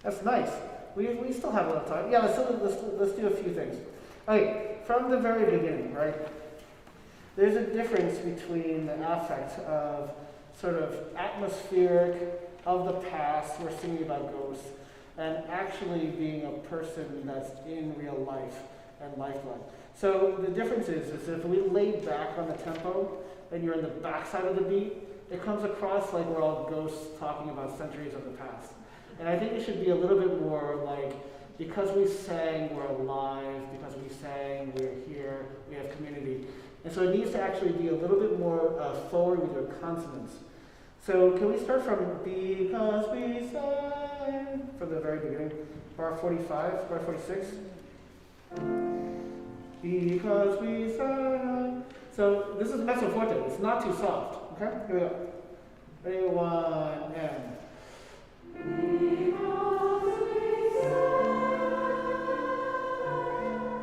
S1: That's nice. We still have a little time. Yeah, let's do a few things. Okay, from the very beginning, right? There's a difference between the affect of sort of atmospheric of the past, we're singing about ghosts, and actually being a person that's in real life and lifeline. So the difference is if we lay back on the tempo and you're in the backside of the beat, it comes across like we're all ghosts talking about centuries of the past. And I think it should be a little bit more like, because we sang, we're alive, because we sang, we're here, we have community. And so it needs to actually be a little bit more forward with your consonants. So can we start from because we sang, from the very beginning, bar 45, bar 46? Because we sang. So this is mezzo forte, it's not too soft, okay? Here we go. Ready, 1, and.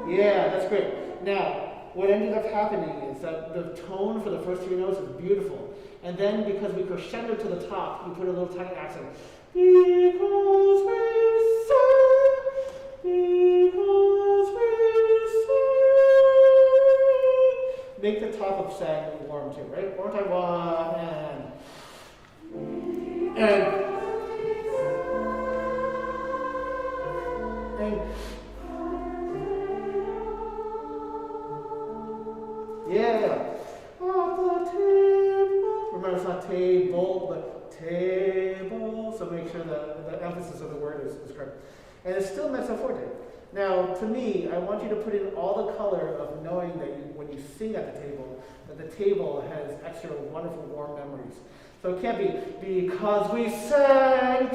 S1: Yeah, that's great. Now, what ended up happening is that the tone for the first 3 notes is beautiful. And then because we crescendo to the top, you put a little tiny accent. Because we sang, because we sang. Make the top of sang warm too, right? One more time, 1, and yeah. Remember, it's not table, but table. So make sure the emphasis of the word is correct. And it's still mezzo forte. Now, to me, I want you to put in all the color of knowing that when you sing at the table, that the table has extra wonderful warm memories. So it can't be because we sang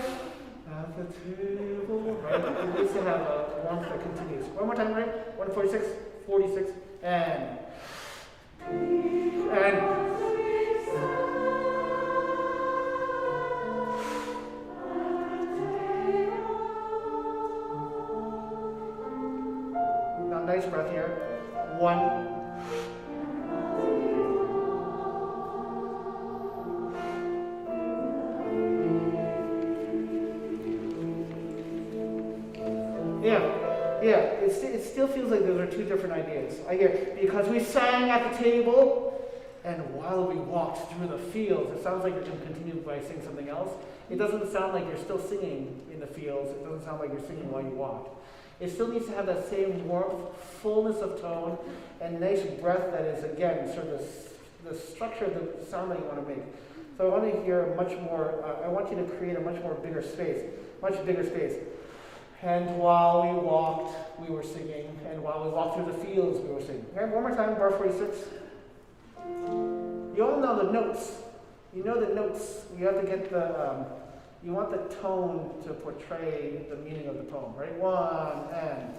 S1: at the table, right? It needs to have a warmth that continues. One more time, right? 146, 46, and. Now, nice breath here. 1. Yeah, it still feels like those are 2 different ideas. I hear, because we sang at the table, and while we walked through the fields, it sounds like you're going to continue by saying something else. It doesn't sound like you're still singing in the fields. It doesn't sound like you're singing while you walked. It still needs to have that same warmth, fullness of tone, and nice breath that is, again, sort of the structure of the sound that you want to make. So I want to hear much more, I want you to create a much bigger space. And while we walked, we were singing. And while we walked through the fields, we were singing. Okay, one more time, bar 46. You all know the notes. You know the notes. You have to get the, you want the tone to portray the meaning of the poem, right? 1, and.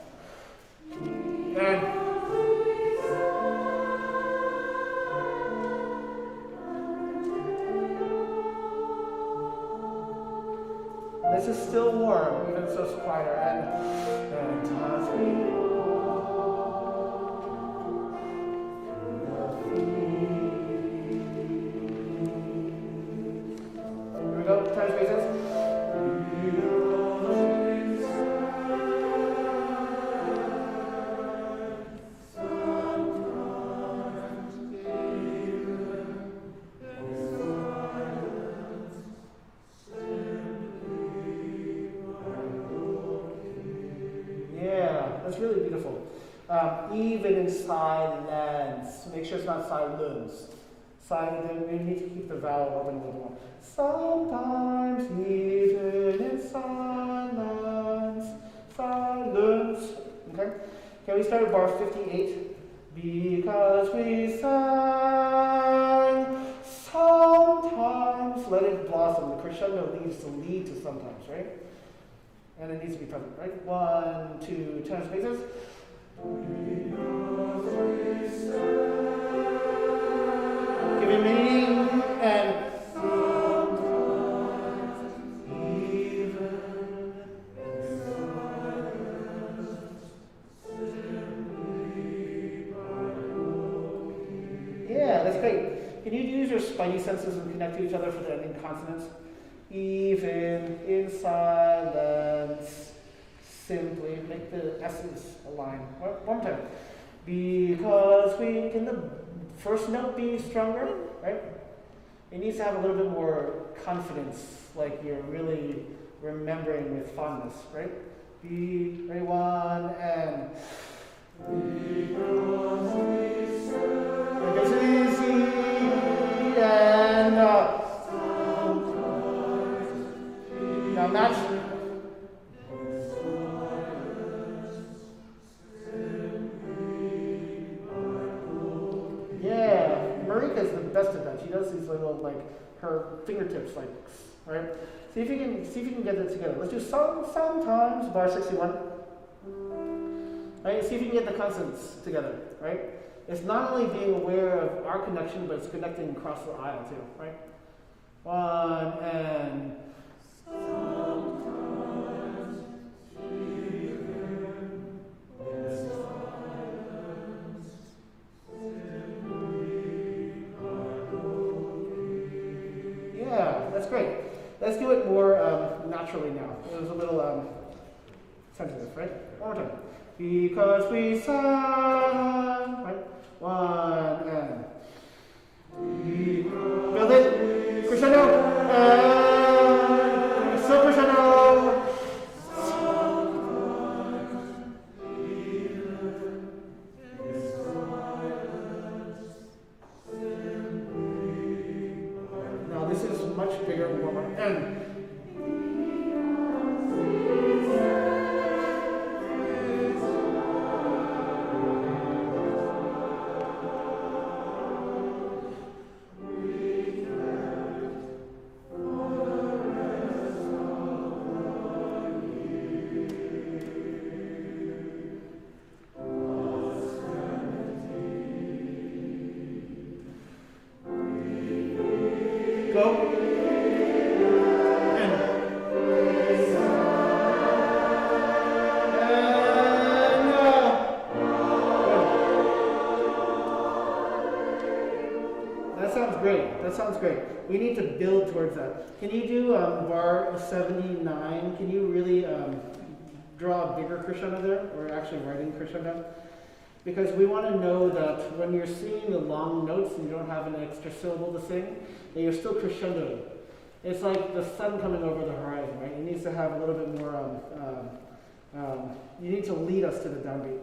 S1: This is still warm, even so it's quieter. And toss me here we go, time spaces. That's really beautiful. Even in silence, make sure it's not silence. Silent, we need to keep the vowel open a little more. Sometimes even in silence, silence. Okay? Can we start at bar 58? Because we sang, sometimes let it blossom. The crescendo leads to lead to sometimes, right? And it needs to be present, right? 1, 2, 10 spaces. Give it meaning and sometimes even yeah, that's great. Can you use your spidey senses and connect to each other for the ending consonants? even in silence. Simply make the S's align. One more time. Because we, can the first note be stronger, right? It needs to have a little bit more confidence, like you're really remembering with fondness, right? Be, ready, one, and. Because we serve. Because it's easy, and now match. Yeah, Marika's the best at that. She does these little, like, her fingertips, like, right? See if you can get it together. Let's do sometimes, bar 61. Right? See if you can get the consonants together, right? It's not only being aware of our connection, but it's connecting across the aisle too, right? One, and sometimes even in silence, yeah, that's great. Let's do it more naturally now. It was a little sensitive, right? One more time. Because we sang, right? One, and build it, crescendo, and so crescendo. Now this is much bigger, more, and. Go. That sounds great. We need to build towards that. Can you do bar 79? Can you really draw a bigger crescendo there, or actually writing crescendo? Because we want to know that when you're singing the long notes and you don't have an extra syllable to sing, that you're still crescendoing. It's like the sun coming over the horizon, right? It needs to have a little bit more, you need to lead us to the downbeat.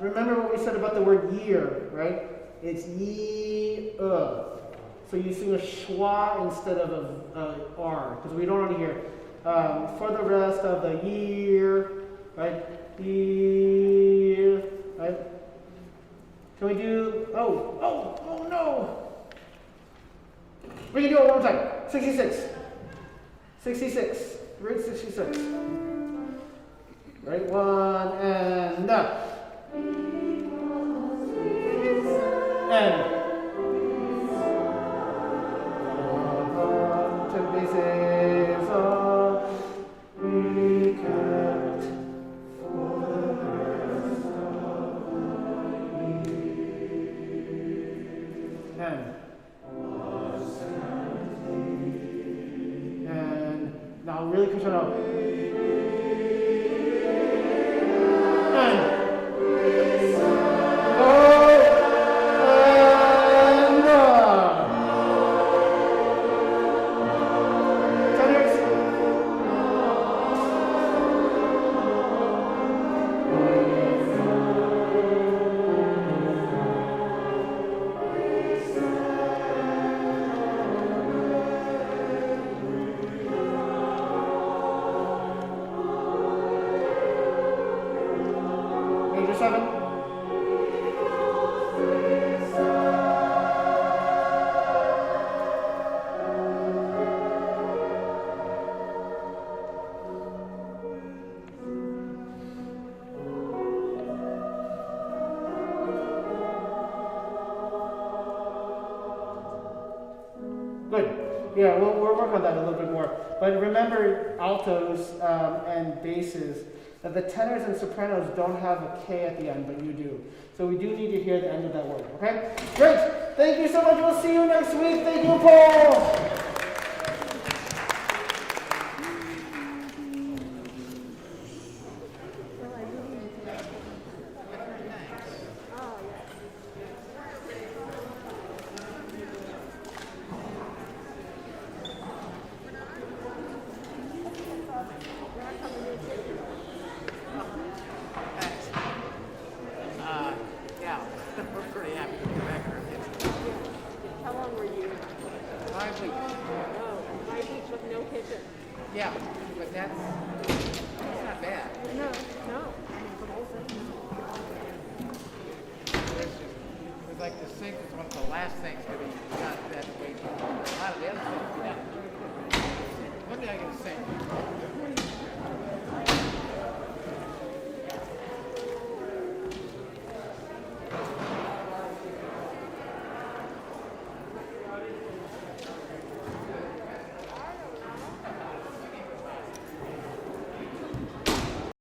S1: Remember what we said about the word year, right? It's ye, So you sing a schwa instead of a r, because we don't want to hear. For the rest of the year, right? Year, right? Can we do, oh no! We can do it one more time. 66. 66. Root 66. Right? One, and and. Bases are we kept for the rest of the year. And now really push it out. Yeah, we'll work on that a little bit more. But remember altos and basses, that the tenors and sopranos don't have a K at the end, but you do. So we do need to hear the end of that word, okay? Great! Thank you so much. We'll see you next week. Thank you, Paul!
S2: Yeah, but that's not bad.
S8: No, no. I mean, the whole thing.
S2: It's like the sink is one of the last things to be done that way. A lot of the other things to be done. When did I get a sink?